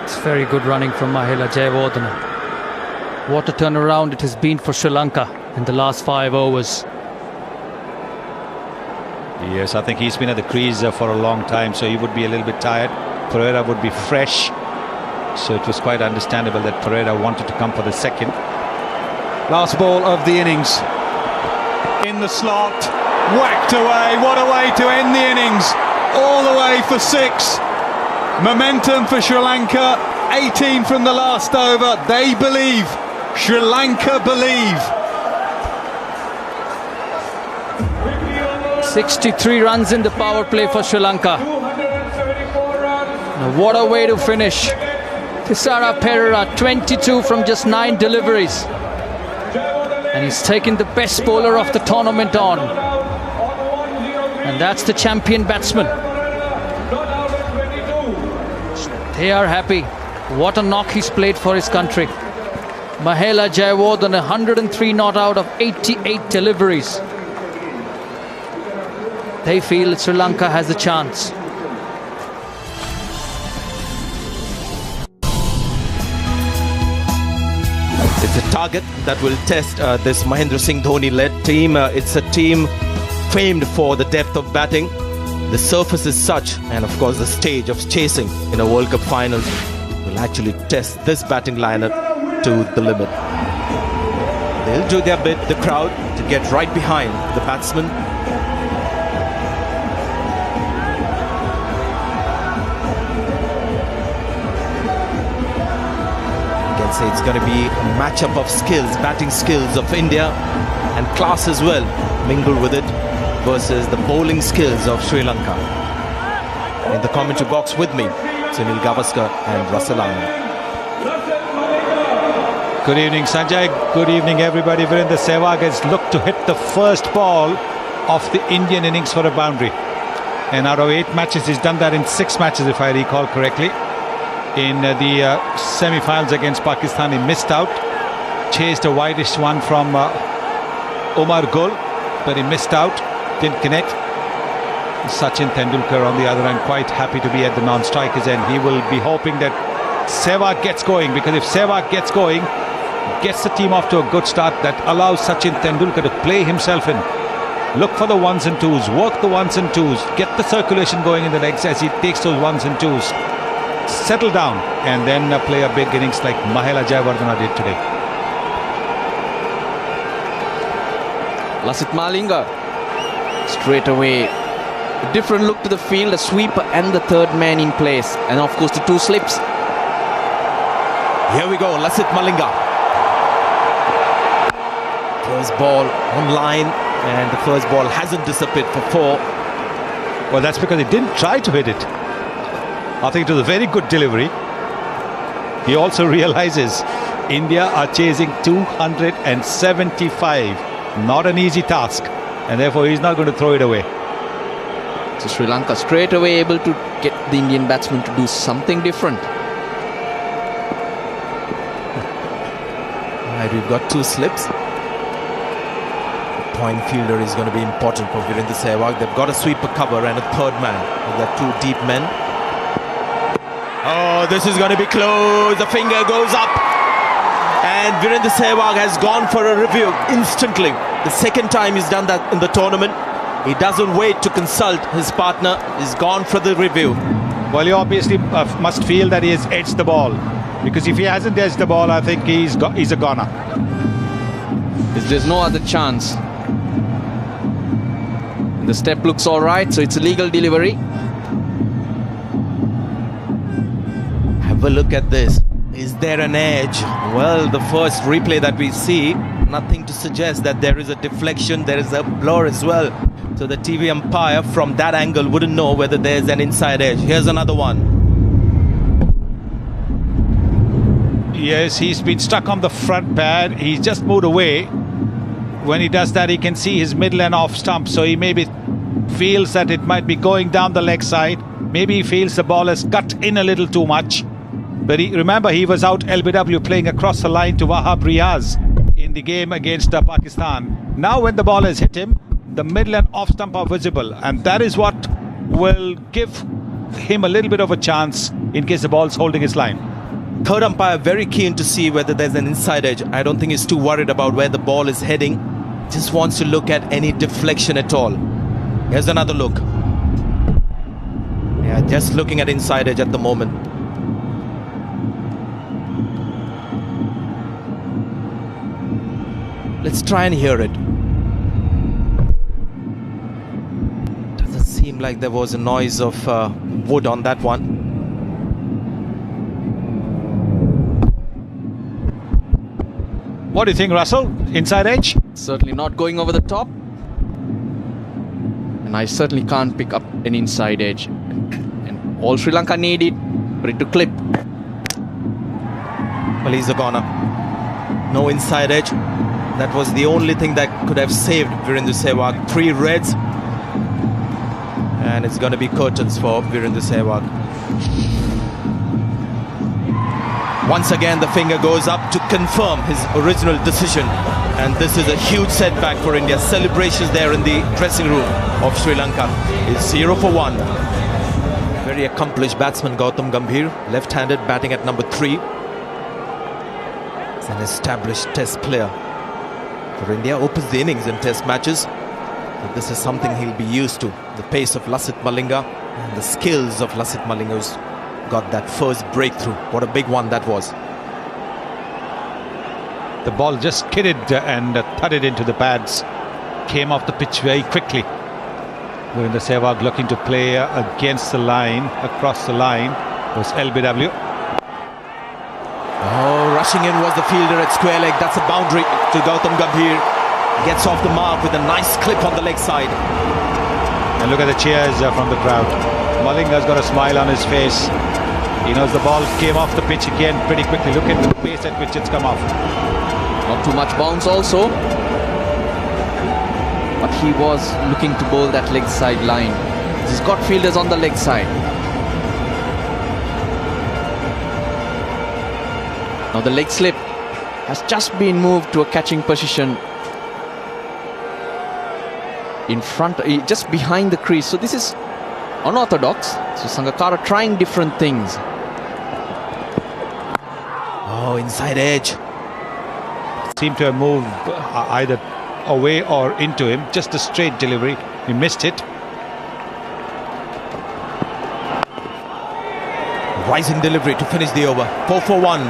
It's very good running from Mahela Jayawardene. What a turnaround it has been for Sri Lanka in the last 5 overs. Yes, I think he's been at the crease for a long time, so he would be a little bit tired. Pereira would be fresh, so it was quite understandable that Pereira wanted to come for the second. Last ball of the innings. In the slot, whacked away. What a way to end the innings. All the way for 6. Momentum for Sri Lanka. 18 from the last over. They believe. Sri Lanka believe. 63 runs in the power play for Sri Lanka. Now, what a way to finish. Thisara Perera, 22 from just 9 deliveries. And he's taken the best bowler of the tournament on. And that's the champion batsman. They are happy. What a knock he's played for his country. Mahela Jayawardene, 103 not out of 88 deliveries. They feel Sri Lanka has a chance. It's a target that will test this Mahendra Singh Dhoni-led team. It's a team famed for the depth of batting. The surface is such, and of course the stage of chasing in a World Cup final will actually test this batting lineup to the limit. They'll do their bit, the crowd, to get right behind the batsman. Say it's going to be a matchup of skills, batting skills of India and class as well, mingle with it, versus the bowling skills of Sri Lanka. In the commentary box with me, Sunil Gavaskar and Russell Anand. Good evening, Sanjay. Good evening, everybody. Virendra Sehwag has looked to hit the first ball of the Indian innings for a boundary. And out of 8 matches, he's done that in 6 matches, if I recall correctly. In the semi-finals against Pakistan, he missed out. Chased a wideish one from Omar Gul, but he missed out, didn't connect. Sachin Tendulkar on the other hand, quite happy to be at the non-strikers end. He will be hoping that Sehwag gets going, because if Sehwag gets going, gets the team off to a good start, that allows Sachin Tendulkar to play himself in. Look for the 1s and 2s, work the 1s and 2s, get the circulation going in the legs as he takes those 1s and 2s. Settle down and then play a big innings like Mahela Jayawardene did today. Lasith Malinga straight away, a different look to the field, a sweeper and the third man in place, and of course the 2 slips. Here we go, Lasith Malinga. First ball on line, and the first ball hasn't disappeared for 4. Well, that's because he didn't try to hit it. I think it was a very good delivery. He also realizes India are chasing 275. Not an easy task, and therefore he's not going to throw it away. So Sri Lanka straight away able to get the Indian batsman to do something different. Right, we've got 2 slips. The point fielder is going to be important for Virendra Sehwag. They've got a sweeper cover and a third man. They've got 2 deep men. Oh, this is going to be close. The finger goes up. And Virendra Sehwag has gone for a review instantly. The second time he's done that in the tournament. He doesn't wait to consult his partner. He's gone for the review. Well, he obviously must feel that he has edged the ball. Because if he hasn't edged the ball, I think he's a goner. There's no other chance. The step looks all right, so it's a legal delivery. Have a look at this. Is there an edge? Well, the first replay that we see, nothing to suggest that there is a deflection, there is a blur as well. So the TV umpire from that angle wouldn't know whether there's an inside edge. Here's another one. Yes, he's been stuck on the front pad. He's just moved away. When he does that, he can see his middle and off stump. So he maybe feels that it might be going down the leg side. Maybe he feels the ball has cut in a little too much. But remember, he was out LBW playing across the line to Wahab Riaz in the game against Pakistan. Now when the ball has hit him, the middle and off stump are visible, and that is what will give him a little bit of a chance in case the ball's holding his line. Third umpire very keen to see whether there's an inside edge. I don't think he's too worried about where the ball is heading. Just wants to look at any deflection at all. Here's another look. Yeah, just looking at inside edge at the moment. Let's try and hear it. Doesn't seem like there was a noise of wood on that one. What do you think, Russell? Inside edge? Certainly not going over the top. And I certainly can't pick up an inside edge. And all Sri Lanka need it for it to clip. Well, he's a goner. No inside edge. That was the only thing that could have saved Virendra Sehwag. 3 reds. And it's going to be curtains for Virendra Sehwag. Once again, the finger goes up to confirm his original decision. And this is a huge setback for India. Celebrations there in the dressing room of Sri Lanka. It's 0 for 1. Very accomplished batsman Gautam Gambhir, left-handed, batting at number 3. He's an established test player for India. Opens the innings in test matches. So this is something he'll be used to. The pace of Lasith Malinga and the skills of Lasith Malinga, who's got that first breakthrough. What a big one that was. The ball just skidded and thudded into the pads. Came off the pitch very quickly. Virendra Sehwag looking to play against the line, across the line was LBW. Oh, rushing in was the fielder at square leg. That's a boundary to Gautam Gambhir. Gets off the mark with a nice clip on the leg side. And look at the cheers from the crowd. Malinga's got a smile on his face. He knows the ball came off the pitch again pretty quickly. Look at the pace at which it's come off. Not too much bounce also. But he was looking to bowl that leg side line. He's got fielders on the leg side. Now the leg slip has just been moved to a catching position in front, just behind the crease. So this is unorthodox. So Sangakkara trying different things. Oh, inside edge. Seemed to have moved either away or into him. Just a straight delivery. He missed it. Rising delivery to finish the over. 4 for 1.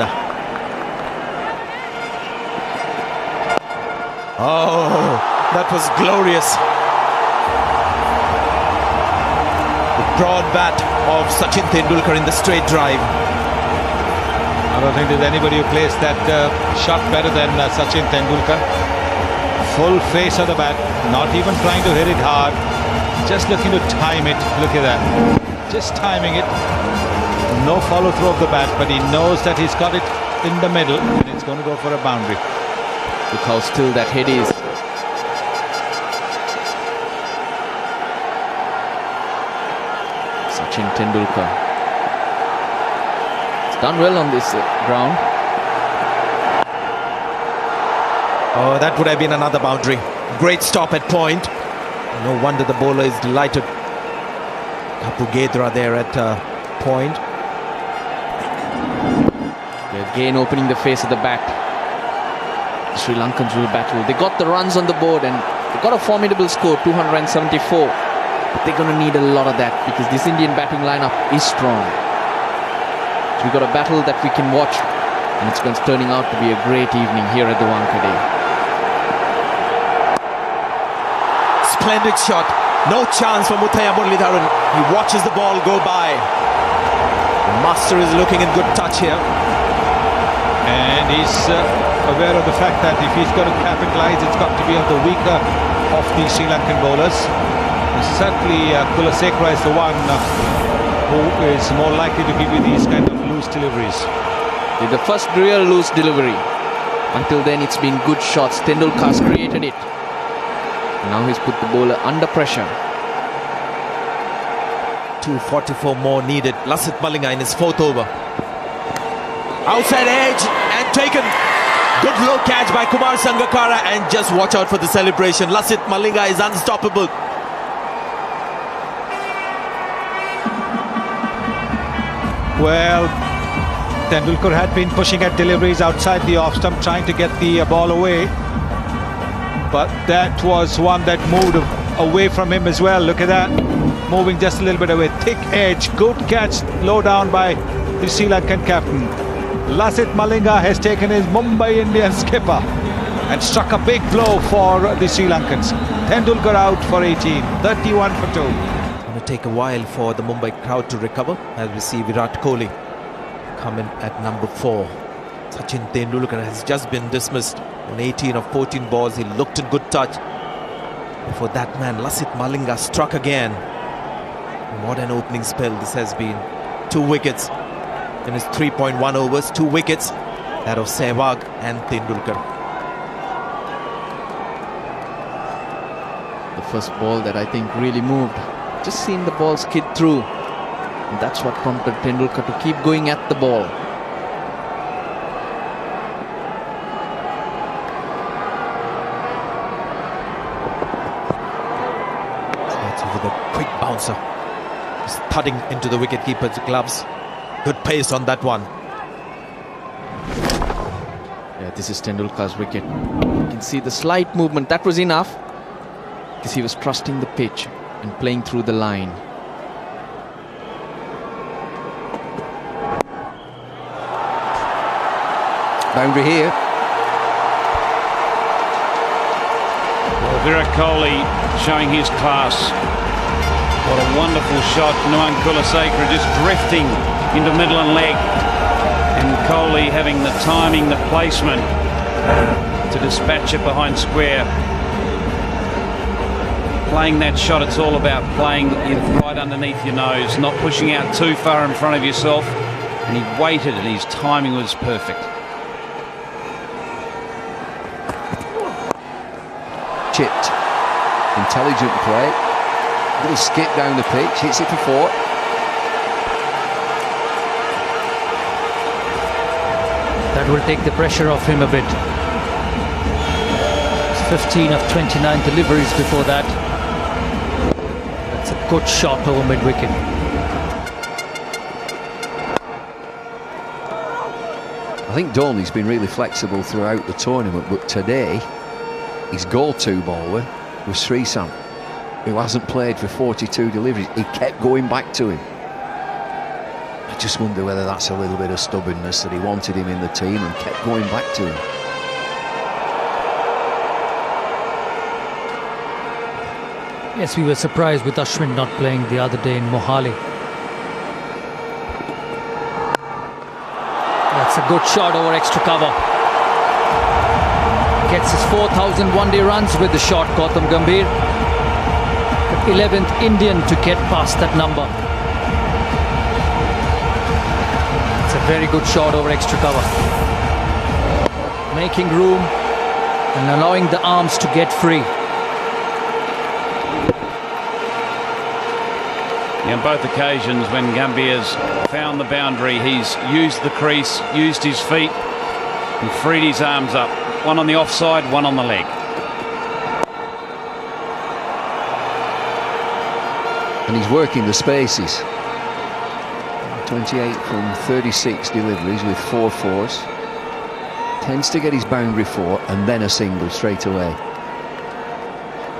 Oh, that was glorious. The broad bat of Sachin Tendulkar in the straight drive. I don't think there's anybody who plays that shot better than Sachin Tendulkar. Full face of the bat, not even trying to hit it hard, just looking to time it. Look at that, just timing it. No follow through of the bat, but he knows that he's got it in the middle and it's going to go for a boundary. Look how still that head is. Sachin Tendulkar. It's done well on this ground. Oh, that would have been another boundary. Great stop at point. No wonder the bowler is delighted. Kapu Gedra there at point. They're again opening the face of the bat. The Sri Lankans will battle. They got the runs on the board and they got a formidable score, 274. But they're going to need a lot of that because this Indian batting lineup is strong. So we've got a battle that we can watch, and it's turning out to be a great evening here at the Wankhede. Splendid shot. No chance for Muthaiya Muralidharan. He watches the ball go by. The master is looking in good touch here. And he's aware of the fact that if he's got to capitalize, it's got to be on the weaker of the Sri Lankan bowlers. Certainly Kulasekara is the one who is more likely to give you these kind of loose deliveries. The first real loose delivery. Until then it's been good shots. Tendulkar's created it. Now he's put the bowler under pressure. 2:44 more needed. Lasith Malinga in his 4th over. Outside edge and taken. Good low catch by Kumar Sangakkara, and just watch out for the celebration. Lasith Malinga is unstoppable. Well, Tendulkar had been pushing at deliveries outside the off stump, trying to get the ball away. But that was one that moved away from him as well. Look at that. Moving just a little bit away. Thick edge. Good catch. Low down by the Sri Lankan captain. Lasith Malinga has taken his Mumbai Indians skipper and struck a big blow for the Sri Lankans. Tendulkar out for 18. 31 for 2. It's going to take a while for the Mumbai crowd to recover as we see Virat Kohli come in at number 4. Sachin Tendulkar has just been dismissed on 18 of 14 balls. He looked in good touch. Before that man, Lasith Malinga, struck again. What an opening spell this has been. 2 wickets in his 3.1 overs. 2 wickets, that of Sehwag and Tendulkar. The first ball that I think really moved. Just seen the ball skid through. And that's what prompted Tendulkar to keep going at the ball. With a quick bouncer, just thudding into the wicketkeeper's gloves. Good pace on that one. Yeah, this is Tendulkar's wicket. You can see the slight movement. That was enough because he was trusting the pitch and playing through the line. Boundary here. Well, Virat Kohli showing his class. What a wonderful shot. Nuwan Kulasekara just drifting into middle and leg. And Kohli having the timing, the placement to dispatch it behind square. Playing that shot, it's all about playing it right underneath your nose, not pushing out too far in front of yourself. And he waited and his timing was perfect. Chipped. Intelligent play. Little skip down the pitch, hits it for 4. That will take the pressure off him a bit. 15 of 29 deliveries before that. That's a good shot over mid-wicket. I think Dhoni's been really flexible throughout the tournament, but today his go-to bowler was Sreesanth, who hasn't played for 42 deliveries. He kept going back to him. I just wonder whether that's a little bit of stubbornness, that he wanted him in the team and kept going back to him. Yes, we were surprised with Ashwin not playing the other day in Mohali. That's a good shot over extra cover. Gets his 4,000 one-day runs with the shot, Gautam Gambhir. The 11th Indian to get past that number. It's a very good shot over extra cover. Making room and allowing the arms to get free. On both occasions when Gambhir's found the boundary, he's used the crease, used his feet and freed his arms up. One on the offside, one on the leg. And he's working the spaces. 28 from 36 deliveries with 4 fours. Tends to get his boundary 4 and then a single straight away.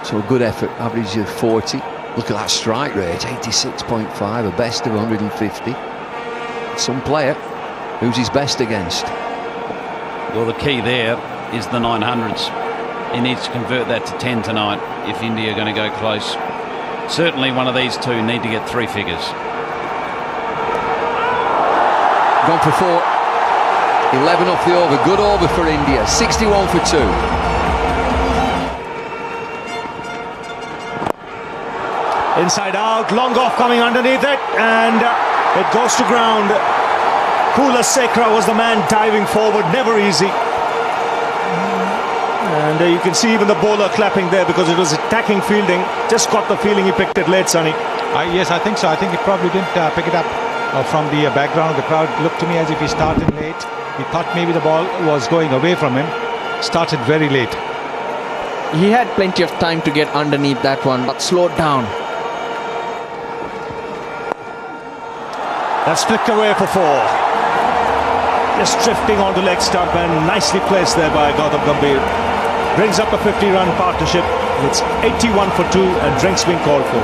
So a good effort, average of 40. Look at that strike rate, 86.5, a best of 150. Some player who's his best against. Well, the key there is the 900s. He needs to convert that to 10 tonight if India are going to go close. Certainly one of these two need to get 3 figures. Gone for 4. 11 off the over. Good over for India. 61 for 2. Inside out, long off coming underneath it, and it goes to ground. Kulasekara was the man diving forward, never easy. And you can see even the bowler clapping there because it was attacking fielding. Just got the feeling he picked it late, Sonny. Yes, I think so. I think he probably didn't pick it up from the background of the crowd. Looked to me as if he started late. He thought maybe the ball was going away from him. Started very late. He had plenty of time to get underneath that one, but slowed down. That's flicked away for 4. Just drifting onto leg stump and nicely placed there by Gautam Gambhir. Brings up a 50-run partnership. It's 81 for 2 and drinks being called for.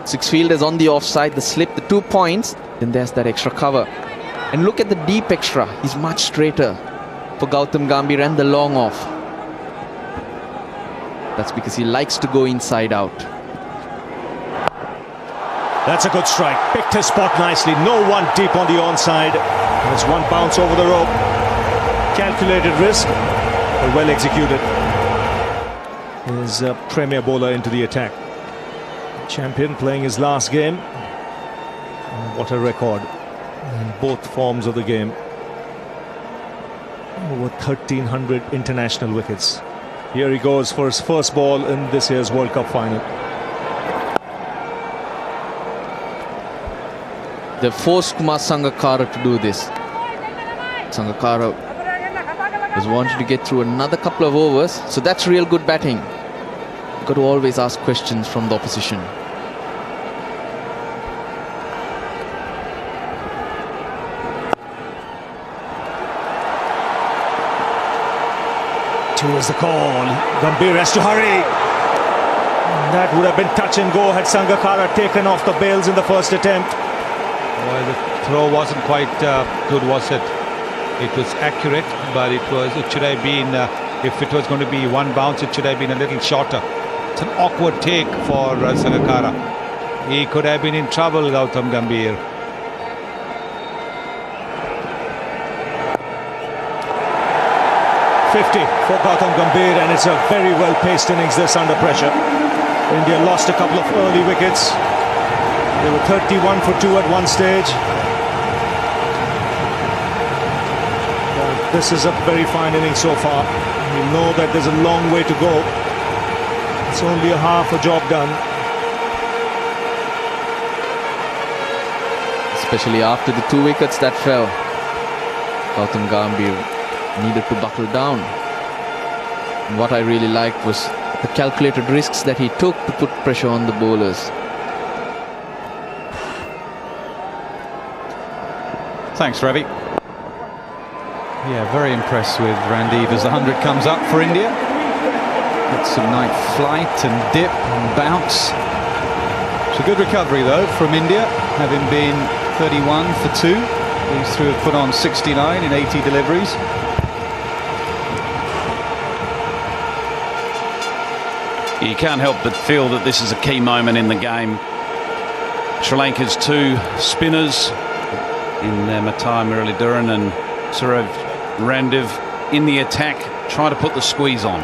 Six fielders on the offside, the slip, the 2 points, then there's that extra cover. And look at the deep extra. He's much straighter for Gautam Gambhir and the long off. That's because he likes to go inside out. That's a good strike. Picked his spot nicely. No one deep on the onside. There's one bounce over the rope. Calculated risk, but well executed. His premier bowler into the attack. Champion playing his last game. And what a record in both forms of the game. Over 1,300 international wickets. Here he goes for his first ball in this year's World Cup final. They forced Kumar Sangakkara to do this. Sangakkara was wanting to get through another couple of overs, so that's real good batting. You've got to always ask questions from the opposition. Two is the call. Gambhir has to hurry. That would have been touch and go had Sangakkara taken off the bails in the first attempt. Well, the throw wasn't quite good, was it? It was accurate, but it should have been, if it was going to be one bounce, it should have been a little shorter. It's an awkward take for Sangakkara. He could have been in trouble, Gautam Gambhir. For Gautam Gambhir, and it's a very well-paced innings this under pressure. India lost a couple of early wickets. They were 31 for 2 at one stage. But this is a very fine inning so far. We know that there's a long way to go. It's only a half a job done. Especially after the 2 wickets that fell. Gautam Gambhir needed to buckle down. And what I really liked was the calculated risks that he took to put pressure on the bowlers. Thanks, Ravi. Yeah, very impressed with Randeep as the 100 comes up for India. Gets some nice flight and dip and bounce. It's a good recovery though from India, having been 31 for 2. These two have put on 69 in 80 deliveries. You can't help but feel that this is a key moment in the game. Sri Lanka's 2 spinners in Matai Muralidharan and Suraj Randiv in the attack, trying to put the squeeze on.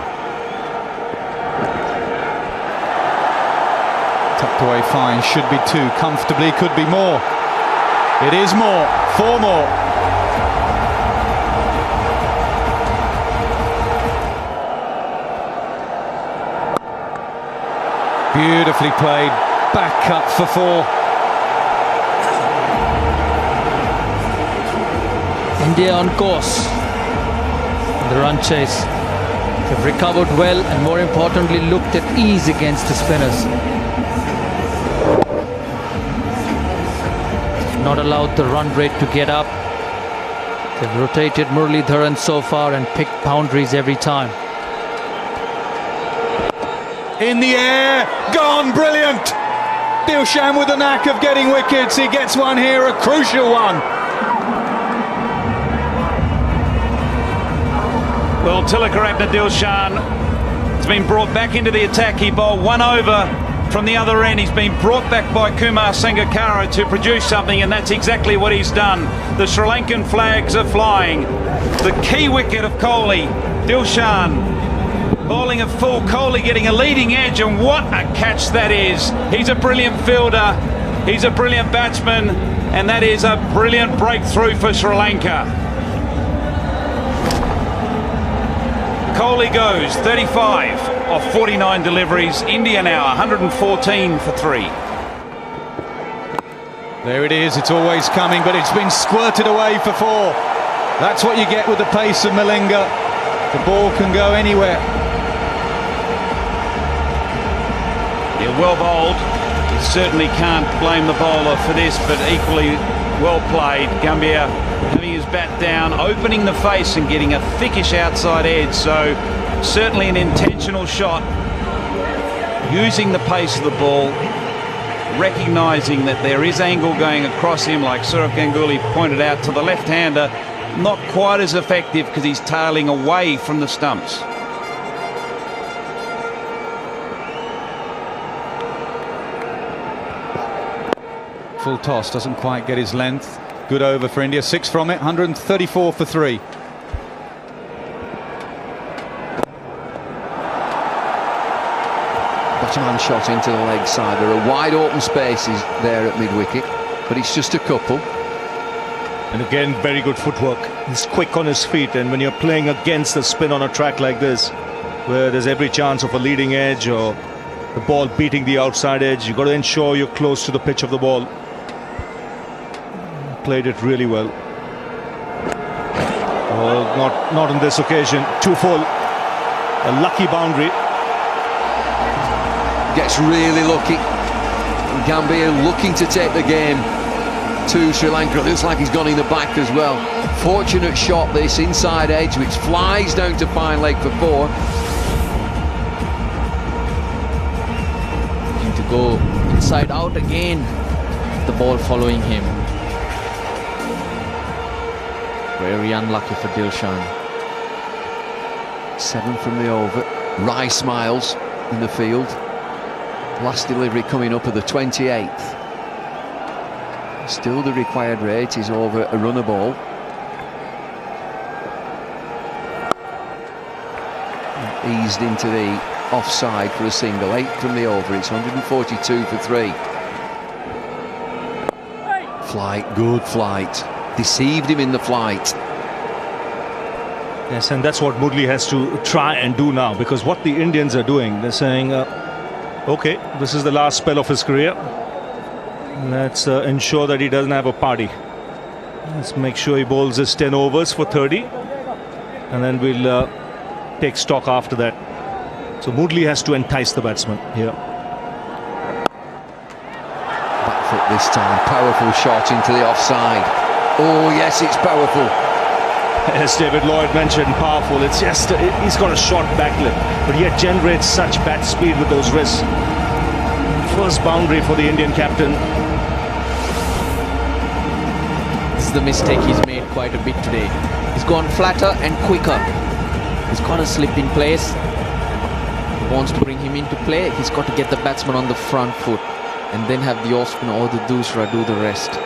Tucked away fine, should be 2 comfortably, could be more. It is more, 4 more. Beautifully played, back up for 4. India on course. The run chase. They've recovered well and more importantly looked at ease against the spinners. They've not allowed the run rate to get up. They've rotated Muralidharan so far and picked boundaries every time. In the air, gone, brilliant! Dilshan with the knack of getting wickets, he gets one here, a crucial one. Well, Tilakarabna Dilshan has been brought back into the attack. He bowled 1 over from the other end. He's been brought back by Kumar Sangakkara to produce something, and that's exactly what he's done. The Sri Lankan flags are flying. The key wicket of Kohli, Dilshan bowling at full, Kohli getting a leading edge, and what a catch that is. He's a brilliant fielder, he's a brilliant batsman, and that is a brilliant breakthrough for Sri Lanka. Kohli goes 35. of 49 deliveries. India now 114 for 3. There it is, it's always coming, but it's been squirted away for 4. That's what you get with the pace of Malinga. The ball can go anywhere. Yeah, well bowled. You certainly can't blame the bowler for this, but equally well played. Gambhir having his bat down, opening the face and getting a thickish outside edge. So certainly an intentional shot, using the pace of the ball, recognising that there is angle going across him, like Sourav Ganguly pointed out, to the left-hander. Not quite as effective because he's tailing away from the stumps. Full toss, doesn't quite get his length. Good over for India, 6 from it, 134 for 3. Bottom hand shot into the leg side. There are wide open spaces there at mid-wicket, but it's just a couple. And again, very good footwork. He's quick on his feet, and when you're playing against the spin on a track like this, where there's every chance of a leading edge or the ball beating the outside edge, you've got to ensure you're close to the pitch of the ball. Played it really well. Oh, not on this occasion. Too full. A lucky boundary. Gets really lucky. Gambhir looking to take the game to Sri Lanka. Looks like he's gone in the back as well. Fortunate shot this, inside edge, which flies down to fine leg for 4. Looking to go inside out again. The ball following him. Very unlucky for Dilshan. 7 from the over. Wry smiles in the field. Last delivery coming up at the 28th. Still the required rate is over a runner ball. Eased into the offside for a single. 8 from the over. It's 142 for 3. Flight, good flight. Deceived him in the flight. Yes, and that's what Murli has to try and do now, because what the Indians are doing, they're saying, okay, this is the last spell of his career. Let's ensure that he doesn't have a party. Let's make sure he bowls his 10 overs for 30, and then we'll take stock after that. So Murli has to entice the batsman here. Back foot this time. Powerful shot into the offside. Oh yes, it's powerful. As David Lloyd mentioned, powerful. It's just, he's got a short back lip, but yet generates such bat speed with those wrists. First boundary for the Indian captain. This is the mistake he's made quite a bit today. He's gone flatter and quicker. He's got to slip in place. He wants to bring him into play. He's got to get the batsman on the front foot and then have the off spin or the doosra do the rest.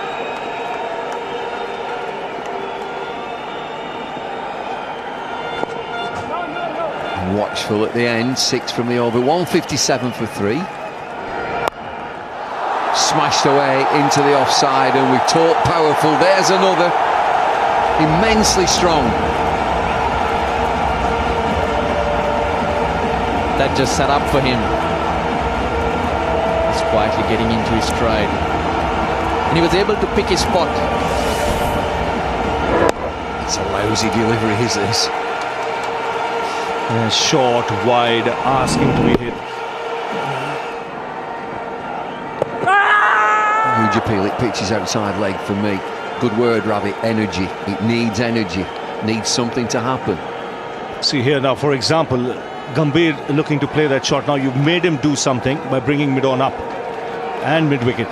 Watchful at the end. 6 from the over. 157 for 3. Smashed away into the offside, and we talk powerful. There's another. Immensely strong. That just set up for him. He's quietly getting into his stride. And he was able to pick his spot. It's a lousy delivery, is this? Short, wide, asking to be hit. Huge appeal. It pitches outside leg for me. Good word, Ravi. Energy. It needs energy. Needs something to happen. See here now, for example, Gambhir looking to play that shot. Now you've made him do something by bringing mid-on up and mid-wicket.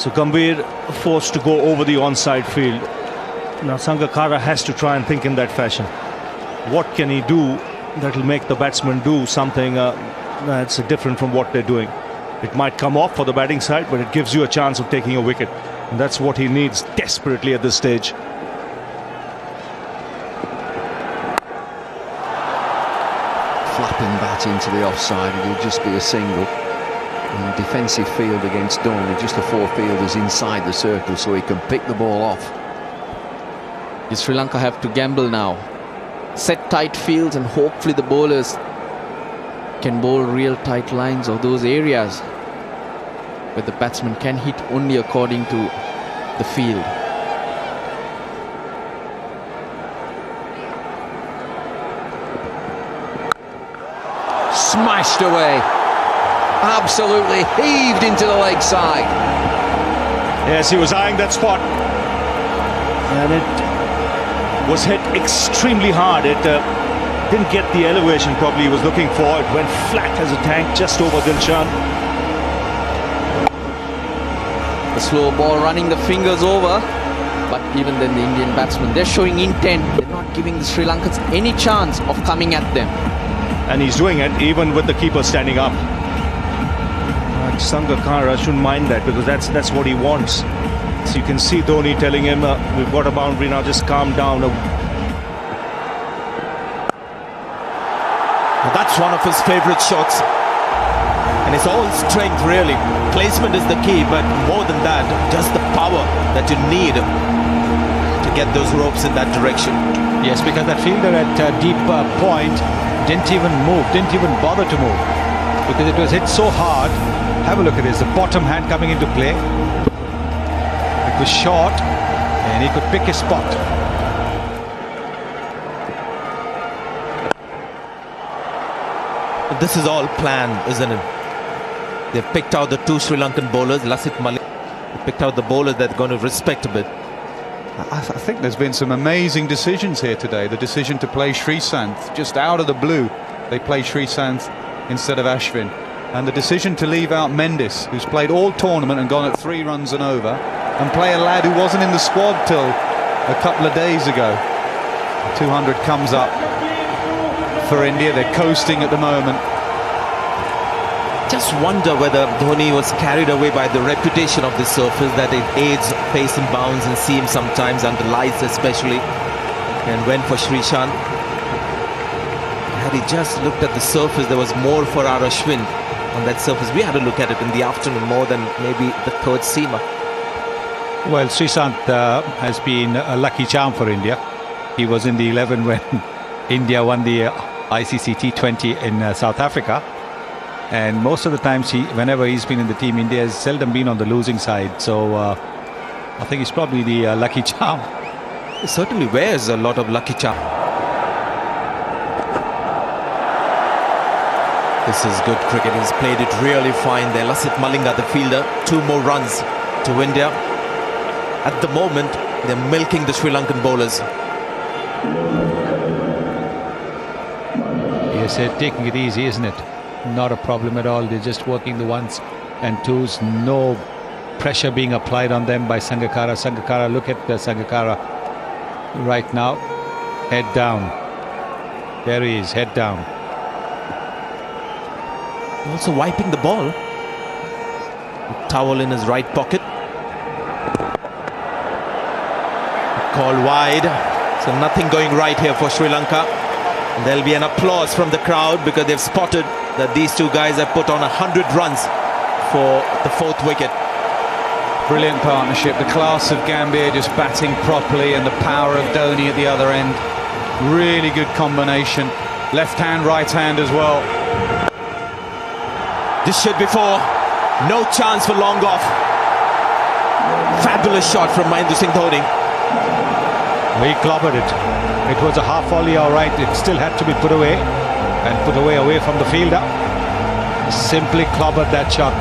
So Gambhir forced to go over the onside field. Now Sangakkara has to try and think in that fashion. What can he do that will make the batsman do something that's different from what they're doing? It might come off for the batting side, but it gives you a chance of taking a wicket. And that's what he needs desperately at this stage. Flapping bat into the offside. It'll just be a single. And defensive field against Dhoni. Just the 4 fielders inside the circle so he can pick the ball off. Sri Lanka have to gamble now. Set tight fields and hopefully the bowlers can bowl real tight lines or those areas where the batsman can hit only according to the field. Smashed away. Absolutely heaved into the leg side. Yes, he was eyeing that spot. And it was hit extremely hard. It didn't get the elevation probably he was looking for. It went flat as a tank just over Dilshan. The slow ball running the fingers over, but even then the Indian batsmen, they're showing intent. They're not giving the Sri Lankans any chance of coming at them. And he's doing it even with the keeper standing up. Sangakkara shouldn't mind that, because that's what he wants. So you can see Dhoni telling him, we've got a boundary now, just calm down. That's one of his favourite shots. And it's all strength, really. Placement is the key, but more than that, just the power that you need to get those ropes in that direction. Yes, because that fielder at deep point didn't even move, didn't even bother to move, because it was hit so hard. Have a look at this, the bottom hand coming into play. It was short and he could pick his spot. This is all planned, isn't it? They've picked out the two Sri Lankan bowlers, Lasith Malik. They picked out the bowlers that are going to respect a bit. I think there's been some amazing decisions here today. The decision to play Srisanth, just out of the blue, they play Srisanth instead of Ashwin. And the decision to leave out Mendes, who's played all tournament and gone at 3 runs and over, and play a lad who wasn't in the squad till a couple of days ago. 200 comes up for India. They're coasting at the moment. Just wonder whether Dhoni was carried away by the reputation of this surface, that it aids pace and bounce and seam sometimes under lights especially, and went for Srishant. Had he just looked at the surface, there was more for our Ashwin on that surface. We had to look at it in the afternoon more than maybe the third seamer. Well, Srisanth has been a lucky charm for India. He was in the 11 when India won the ICC T20 in South Africa. And most of the times, whenever he's been in the team, India has seldom been on the losing side. So I think he's probably the lucky charm. He certainly wears a lot of lucky charm. This is good cricket. He's played it really fine there. Lasith Malinga, the fielder, 2 more runs to India. At the moment, they're milking the Sri Lankan bowlers. Yes, they're taking it easy, isn't it? Not a problem at all. They're just working the 1s and 2s. No pressure being applied on them by Sangakkara. Sangakkara, look at Sangakkara right now. Head down. There he is, head down. Also wiping the ball. Towel in his right pocket. Call wide. So nothing going right here for Sri Lanka. And there'll be an applause from the crowd because they've spotted that these two guys have put on 100 runs for the 4th wicket. Brilliant partnership. The class of Gambhir just batting properly, and the power of Dhoni at the other end. Really good combination. Left hand, right hand as well. This should be 4. No chance for long off. Fabulous shot from Mahendra Singh Dhoni. He clobbered it. It was a half volley, all right. It still had to be put away, and put away from the fielder. Simply clobbered that shot.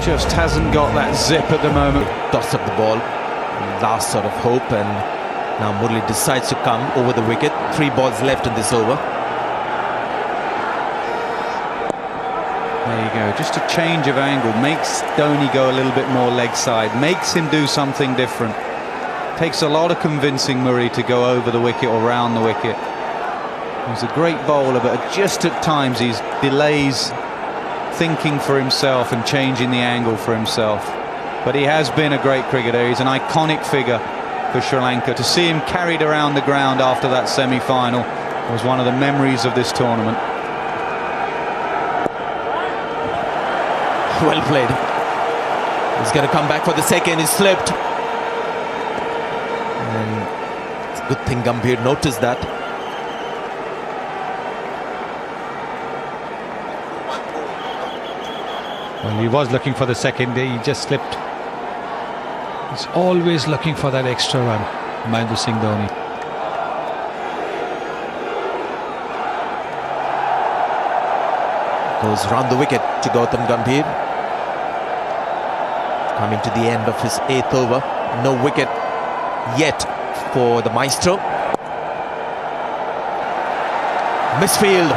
Just hasn't got that zip at the moment. Tossed up the ball. Last sort of hope, and now Murli decides to come over the wicket. 3 balls left in this over. There you go, just a change of angle makes Dhoni go a little bit more leg side, makes him do something different. Takes a lot of convincing Murray to go over the wicket or round the wicket. He's a great bowler, but just at times he delays thinking for himself and changing the angle for himself. But he has been a great cricketer. He's an iconic figure for Sri Lanka. To see him carried around the ground after that semi-final was one of the memories of this tournament. Well played. He's going to come back for the second. He slipped. And it's a good thing Gambhir noticed that. Well, he was looking for the second, he just slipped. He's always looking for that extra run, Mahendra Singh Dhoni. Goes round the wicket to Gautam Gambhir. Coming to the end of his 8th over. No wicket yet for the maestro. Misfield.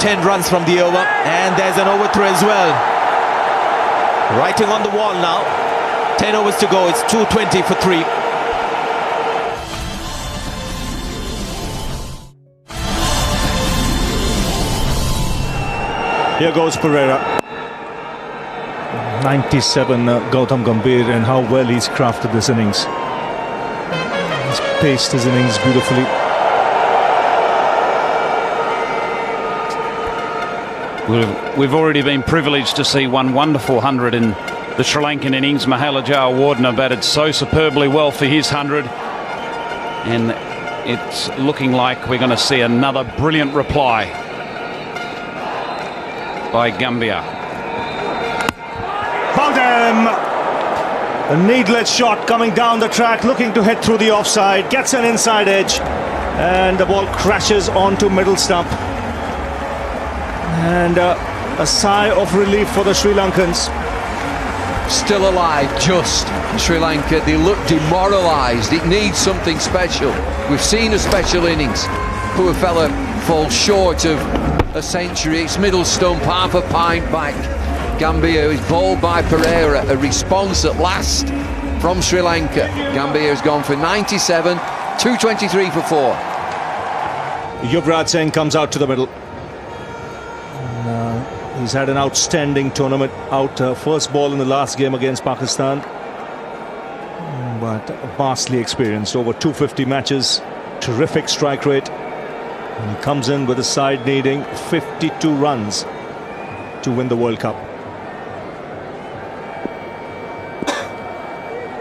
10 runs from the over, and there's an overthrow as well. Writing on the wall now. 10 overs to go. It's 220 for 3. Here goes Pereira. 97 Gautam Gambhir, and how well he's crafted this innings. He's paced his innings beautifully. We've already been privileged to see one wonderful 100 in the Sri Lankan innings. Mahela Jayawardene batted so superbly well for his 100. And it's looking like we're going to see another brilliant reply by Gambhir. Found him! A needless shot coming down the track, looking to hit through the offside. Gets an inside edge, and the ball crashes onto middle stump. And a sigh of relief for the Sri Lankans. Still alive, just. Sri Lanka, they look demoralised. It needs something special. We've seen a special innings. Poor fella falls short of a century. It's middle stump, half a pint back. Gambhir is bowled by Pereira. A response at last from Sri Lanka. Gambhir has gone for 97, 223 for 4. Yuvraj Singh comes out to the middle. He's had an outstanding tournament. Out first ball in the last game against Pakistan, but vastly experienced, over 250 matches, terrific strike rate, and he comes in with a side needing 52 runs to win the World Cup.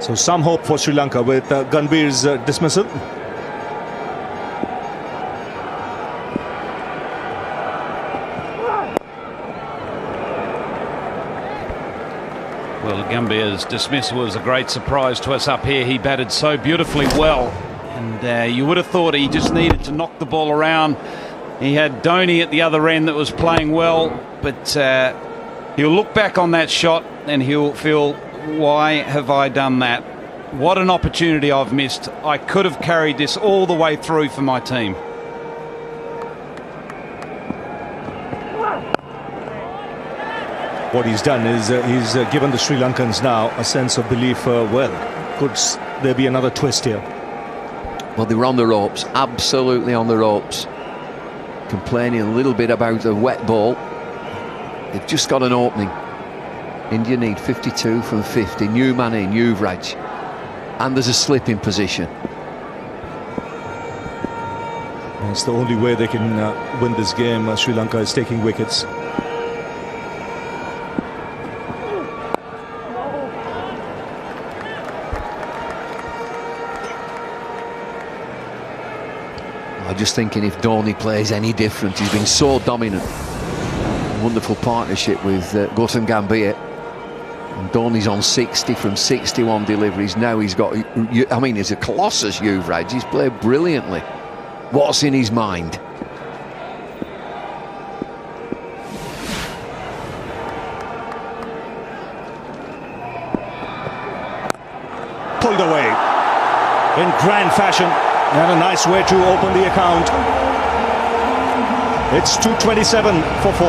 So some hope for Sri Lanka with Gambhir's dismissal. Well, Gambhir's dismissal was a great surprise to us up here. He batted so beautifully well, and you would have thought he just needed to knock the ball around. He had Dhoni at the other end that was playing well, but he'll look back on that shot and he'll feel, why have I done that? What an opportunity I've missed. I could have carried this all the way through for my team. What he's done is he's given the Sri Lankans now a sense of belief. Well, could there be another twist here? Well, they were on the ropes, absolutely on the ropes. Complaining a little bit about the wet ball. They've just got an opening. India need 52 from 50. New man in, Yuvraj. And there's a slip in position. It's the only way they can win this game. Sri Lanka is taking wickets. I'm just thinking if Dhoni plays any different. He's been so dominant. Wonderful partnership with Gautam Gambhir. And Dhoni's on 60 from 61 deliveries. Now he's got, I mean, he's a colossus, Yuvraj. He's played brilliantly. What's in his mind? Pulled away in grand fashion, and a nice way to open the account. It's 227 for 4.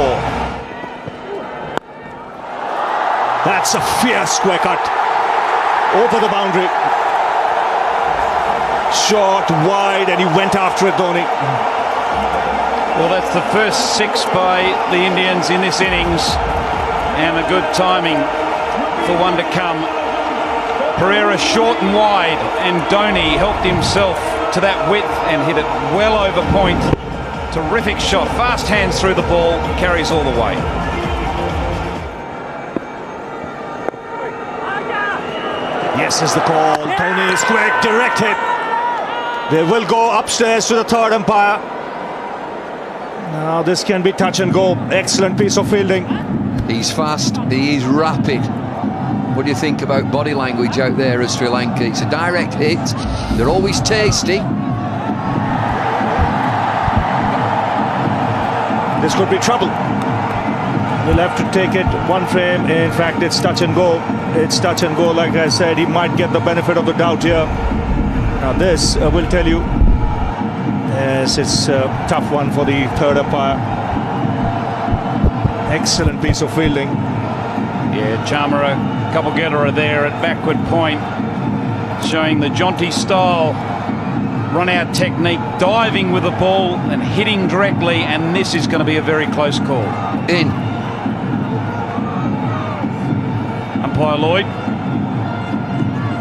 That's a fierce square cut over the boundary. Short, wide, and he went after it, Dhoni. Well, that's the first 6 by the Indians in this innings, and a good timing for one to come. Pereira short and wide, and Dhoni helped himself to that width and hit it well over point. Terrific shot, fast hands through the ball, carries all the way. Yes is the call. Dhoni is quick, direct hit. They will go upstairs to the third umpire. Now this can be touch and go. Excellent piece of fielding. He's fast, he is rapid. What do you think about body language out there at Sri Lanka? It's a direct hit. They're always tasty. This could be trouble. They'll have to take it one frame. In fact, it's touch and go. It's touch and go. Like I said, he might get the benefit of the doubt here. Now this will tell you, yes, it's a tough one for the third umpire. Excellent piece of fielding. Yeah, Sharma, a couple getter there at backward point, showing the jaunty style, run-out technique, diving with the ball and hitting directly, and this is going to be a very close call. In. Umpire Lloyd.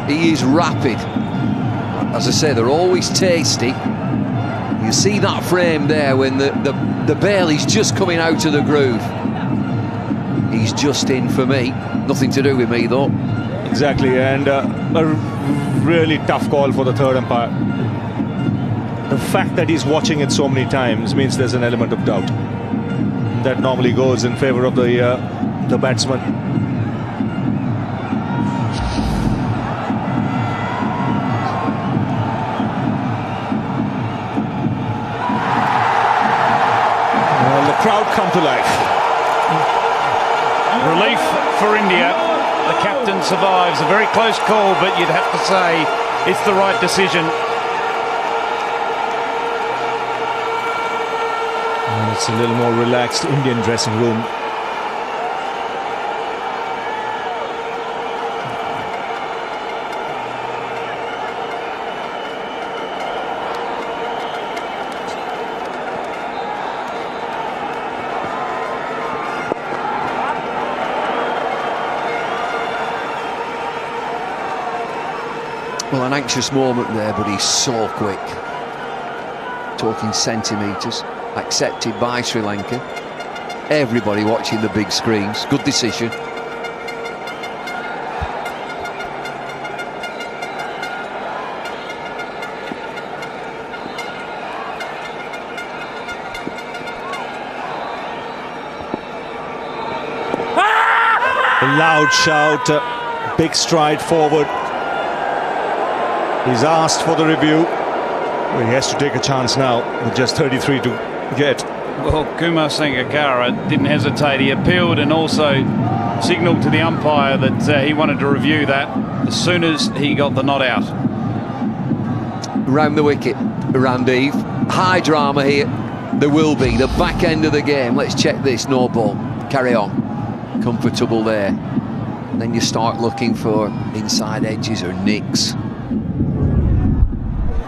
He is rapid. As I say, they're always tasty. You see that frame there when the bail is just coming out of the groove. He's just in for me. Nothing to do with me, though. Exactly, and a really tough call for the third umpire. The fact that he's watching it so many times means there's an element of doubt. That normally goes in favour of the batsman. Well, the crowd come to life. Relief for India. The captain survives. A very close call, but you'd have to say it's the right decision. And it's a little more relaxed Indian dressing room. Well, an anxious moment there, but he's so quick. Talking centimetres, accepted by Sri Lanka. Everybody watching the big screens. Good decision. A loud shout, big stride forward. He's asked for the review. Well, he has to take a chance now with just 33 to get. Well, Kumar Sangakkara didn't hesitate. He appealed and also signalled to the umpire that he wanted to review that as soon as he got the nod out. Round the wicket, Randeep. High drama here. There will be. The back end of the game. Let's check this. No ball. Carry on. Comfortable there. And then you start looking for inside edges or nicks.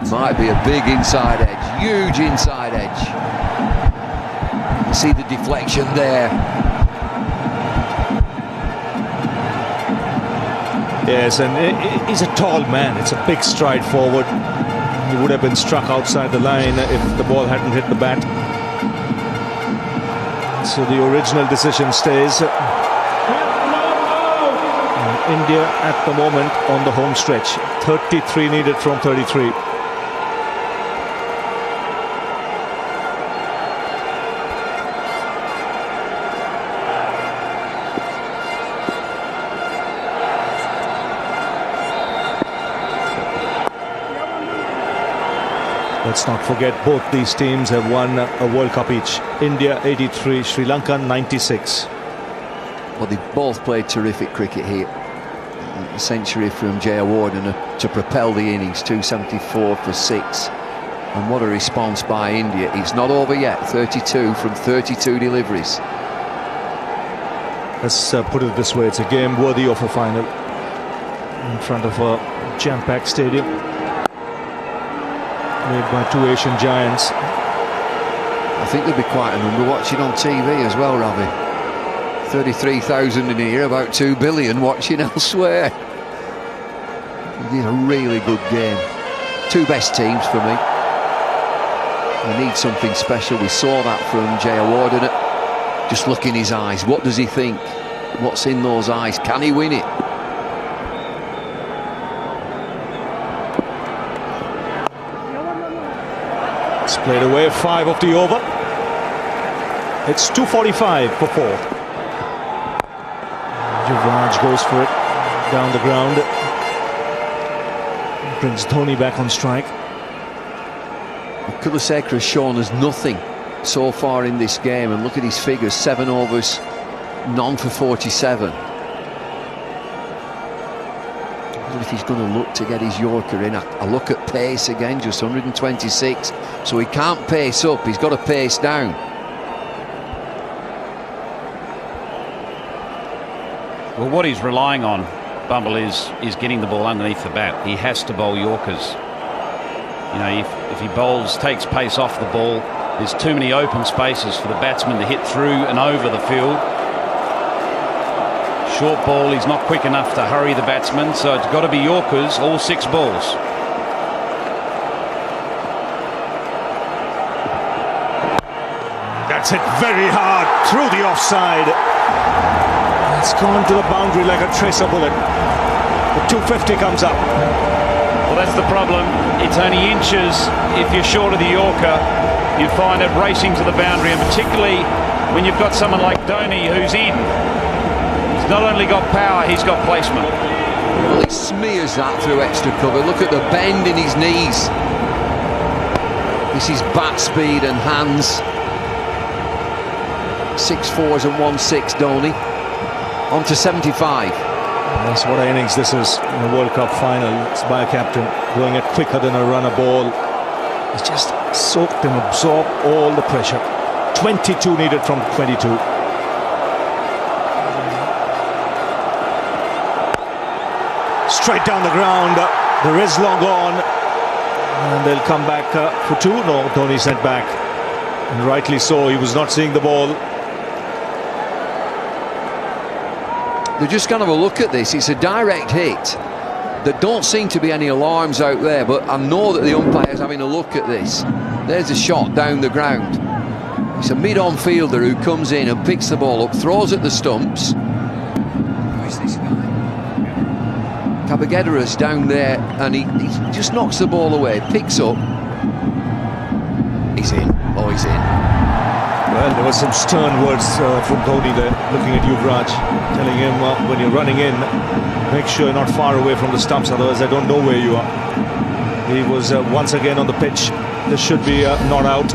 Might be a big inside edge, huge inside edge. You see the deflection there. Yes, and he's a tall man. It's a big stride forward. He would have been struck outside the line if the ball hadn't hit the bat. So the original decision stays. India at the moment on the home stretch. 33 needed from 33. Let's not forget, both these teams have won a World Cup each. India 83, Sri Lanka 96. Well, they've both played terrific cricket here. A century from Jaya Wardner to propel the innings, 274 for 6. And what a response by India. It's not over yet, 32 from 32 deliveries. Let's put it this way, it's a game worthy of a final in front of a jam-packed stadium. Made by two Asian giants. I think there'll be quite a number watching on TV as well, Ravi. 33,000 in here, about 2 billion watching elsewhere. A really good game. Two best teams for me. We need something special. We saw that from Jaya Wardner. Just look in his eyes. What does he think? What's in those eyes? Can he win it? It's played away, 5 of the over. It's 2:45 for 4. Yuvraj goes for it down the ground. Brings Dhoni back on strike. Kulaseka has shown us nothing so far in this game, and look at his figures: 7 overs, none for 47. I wonder if he's going to look to get his Yorker in. I look at pace again, just 126, so he can't pace up, he's got to pace down. Well, what he's relying on, Bumble, is getting the ball underneath the bat. He has to bowl Yorkers. You know, if he bowls, takes pace off the ball, there's too many open spaces for the batsman to hit through and over the field. Short ball, he's not quick enough to hurry the batsman, so it's got to be Yorkers, all 6 balls. That's hit very hard through the offside. It's gone to the boundary like a tracer bullet. The 250 comes up. Well, that's the problem. It's only inches. If you're short of the Yorker, you find it racing to the boundary, and particularly when you've got someone like Dhoni who's in. He's not only got power, he's got placement. Well, he smears that through extra cover. Look at the bend in his knees. This is bat speed and hands. 6 4s and 1 6, Dhoni. On to 75. That's what an innings this is in the World Cup final. It's by a captain going it quicker than a runner ball. He's just soaked and absorbed all the pressure. 22 needed from 22. Straight down the ground. The is long on, and they'll come back for 2. No, Dhoni sent back, and rightly so. He was not seeing the ball. They're just going to have a look at this. It's a direct hit. There don't seem to be any alarms out there, but I know that the umpire's having a look at this. There's a shot down the ground. It's a mid-on fielder who comes in and picks the ball up, throws at the stumps. Who is this guy? Kabagedera's down there, and he just knocks the ball away, picks up. He's in. Oh, he's in. Well, there were some stern words from Dhoni there, looking at Yuvraj, telling him when you're running in, make sure you're not far away from the stumps, otherwise I don't know where you are. He was once again on the pitch. This should be not out.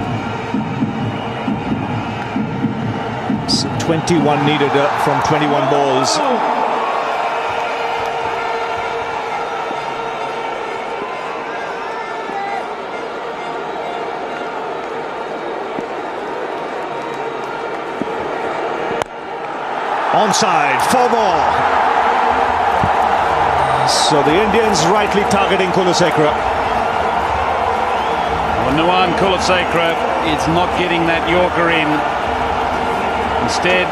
So 21 needed from 21 balls. Onside, 4 more. So the Indians rightly targeting Kulaseka. Well, Nuwan Kulaseka is not getting that Yorker in. Instead,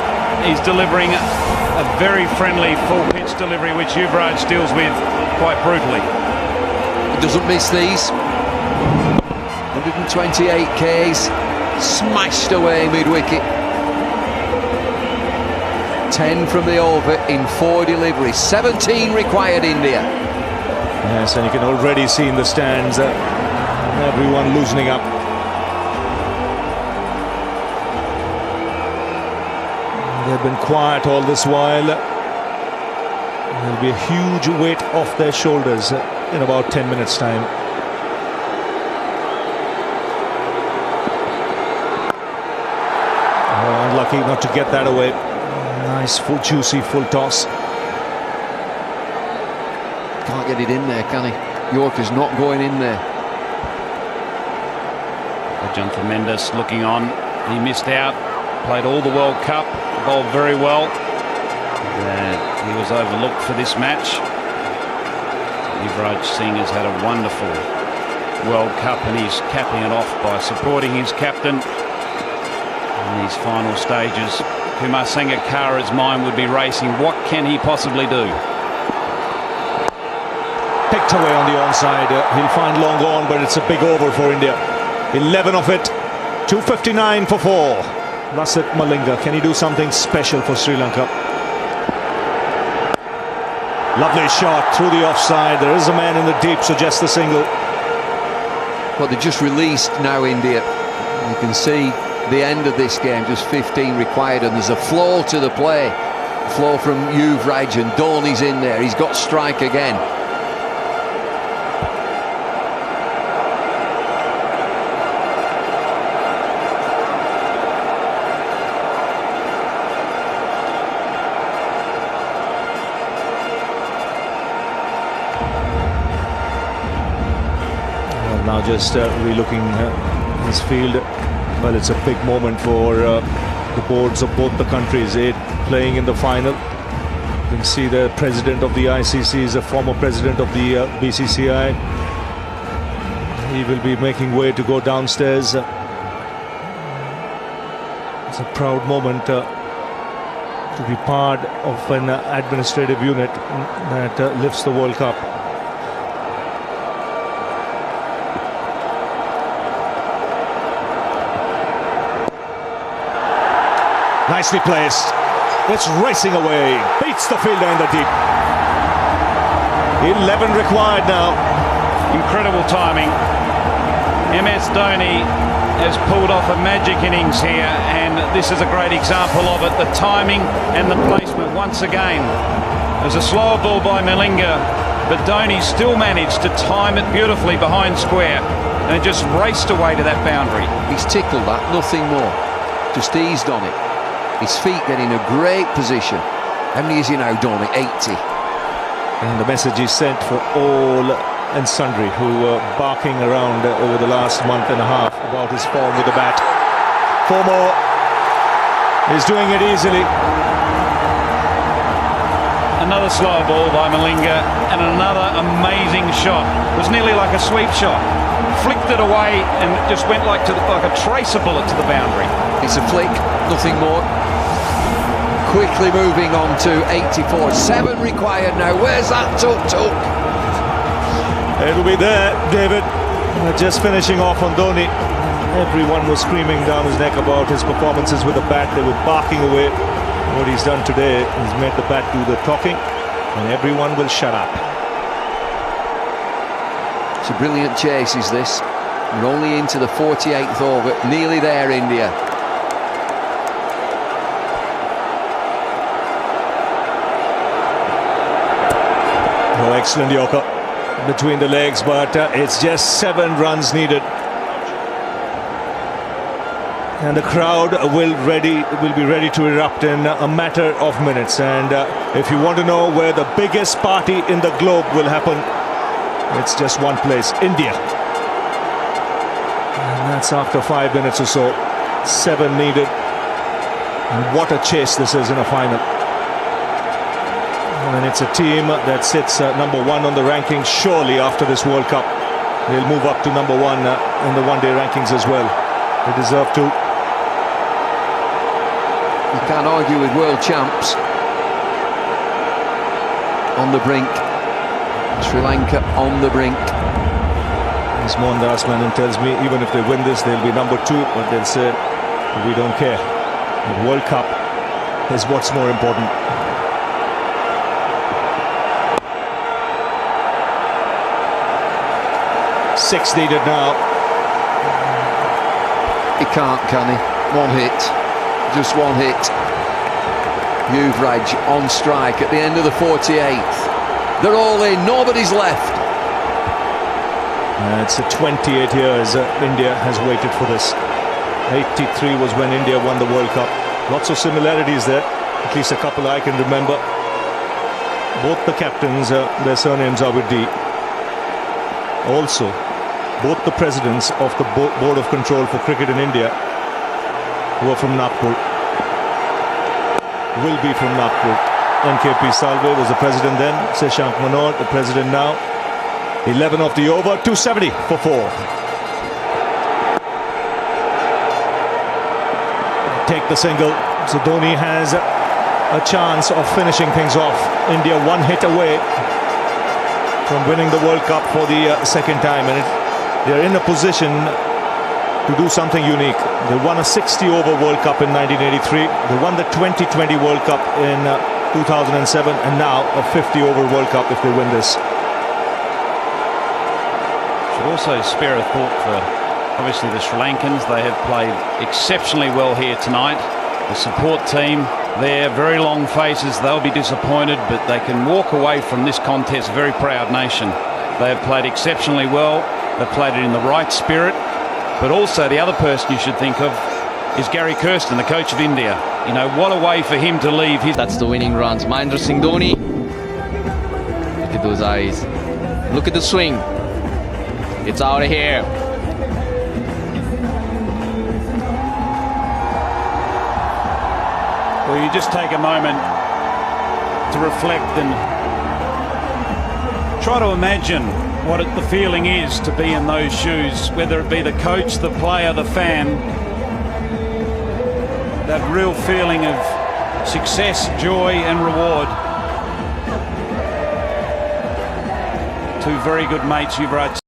he's delivering a very friendly full pitch delivery, which Yuvraj deals with quite brutally. He doesn't miss these. 128 Ks, smashed away mid-wicket. 10 from the over in 4 deliveries. 17 required, India. Yes, and you can already see in the stands everyone loosening up. They've been quiet all this while. There'll be a huge weight off their shoulders in about 10 minutes' time. Oh, unlucky not to get that away. Nice, full, juicy, full toss. Can't get it in there, can he? Yorker's not going in there. Jonathan Mendes looking on. He missed out. Played all the World Cup. Bowled very well. He was overlooked for this match. Yuvraj Singh has had a wonderful World Cup, and he's capping it off by supporting his captain in these final stages. Kumar Sangakkara's mind would be racing. What can he possibly do? Picked away on the onside. He'll find long on, but it's a big over for India. 11 of it. 259 for 4. Lasith Malinga, can he do something special for Sri Lanka? Lovely shot through the offside. There is a man in the deep, so just the single. Well, they just released now, India. You can see the end of this game, just 15 required, and there's a flow to the play. flow from Yuvraj, and Dhoni's in there. He's got strike again. Now just re-looking his field. Well, it's a big moment for the boards of both the countries. 8 playing in the final. You can see the president of the ICC is a former president of the BCCI. He will be making way to go downstairs. It's a proud moment to be part of an administrative unit that lifts the World Cup. Nicely placed. It's racing away. Beats the fielder in the deep. 11 required now. Incredible timing. MS Dhoni has pulled off a magic innings here, and this is a great example of it. The timing and the placement once again. There's a slower ball by Malinga, but Dhoni still managed to time it beautifully behind square, and it just raced away to that boundary. He's tickled that, nothing more. Just eased on it. His feet get in a great position. How many is he now, Dhoni? 80. And the message is sent for all and sundry who were barking around over the last month and a half about his form with the bat. 4 more. He's doing it easily. Another slow ball by Malinga, and another amazing shot. It was nearly like a sweep shot. Flicked it away and it just went like a tracer bullet to the boundary. It's a flick, nothing more. Quickly moving on to 84. 7 required now. Where's that tuk-tuk? It'll be there, David. Just finishing off on Dhoni. Everyone was screaming down his neck about his performances with the bat. They were barking away. What he's done today is made the bat do the talking, and everyone will shut up. It's a brilliant chase, is this? We're only into the 48th over. Nearly there, India. Oh, excellent Yorker between the legs, but it's just 7 runs needed. And the crowd will be ready to erupt in a matter of minutes. And if you want to know where the biggest party in the globe will happen, it's just one place, India. And that's after 5 minutes or so. 7 needed. And what a chase this is in a final. And it's a team that sits number 1 on the rankings. Surely after this World Cup, they'll move up to number 1 in the one-day rankings as well. They deserve to. You can't argue with world champs. On the brink. Sri Lanka on the brink. As Mohandas Menon tells me, even if they win this, they'll be number 2, but they'll say, we don't care. The World Cup is what's more important. Six needed now. He can't, can he? One hit. Just one hit. Yuvraj on strike at the end of the 48th. They're all in, nobody's left. It's 28 years India has waited for this. 83 was when India won the World Cup. Lots of similarities there, at least a couple I can remember. Both the captains, their surnames are with D. Also, both the presidents of the Board of Control for Cricket in India were from Nagpur. Will be from Nagpur. NKP Salve was the president then. Seshank Manor, the president now. 11 off the over, 270 for 4. Take the single. So Dhoni has a chance of finishing things off. India 1 hit away from winning the World Cup for the second time, and they're in a position to do something unique. They won a 60-over World Cup in 1983. They won the 2020 World Cup in 2007, and now a 50-over World Cup if they win this. Should also spare a thought for obviously the Sri Lankans. They have played exceptionally well here tonight. The support team there, very long faces. They'll be disappointed, but they can walk away from this contest a very proud nation. They have played exceptionally well. They've played it in the right spirit. But also the other person you should think of is Gary Kirsten, the coach of India. You know, what a way for him to leave his... That's the winning runs. Mahendra Singh Dhoni. Look at those eyes. Look at the swing. It's out of here. Well, you just take a moment to reflect and try to imagine what the feeling is to be in those shoes, whether it be the coach, the player, the fan. That real feeling of success, joy and reward. Two very good mates, Yuvraj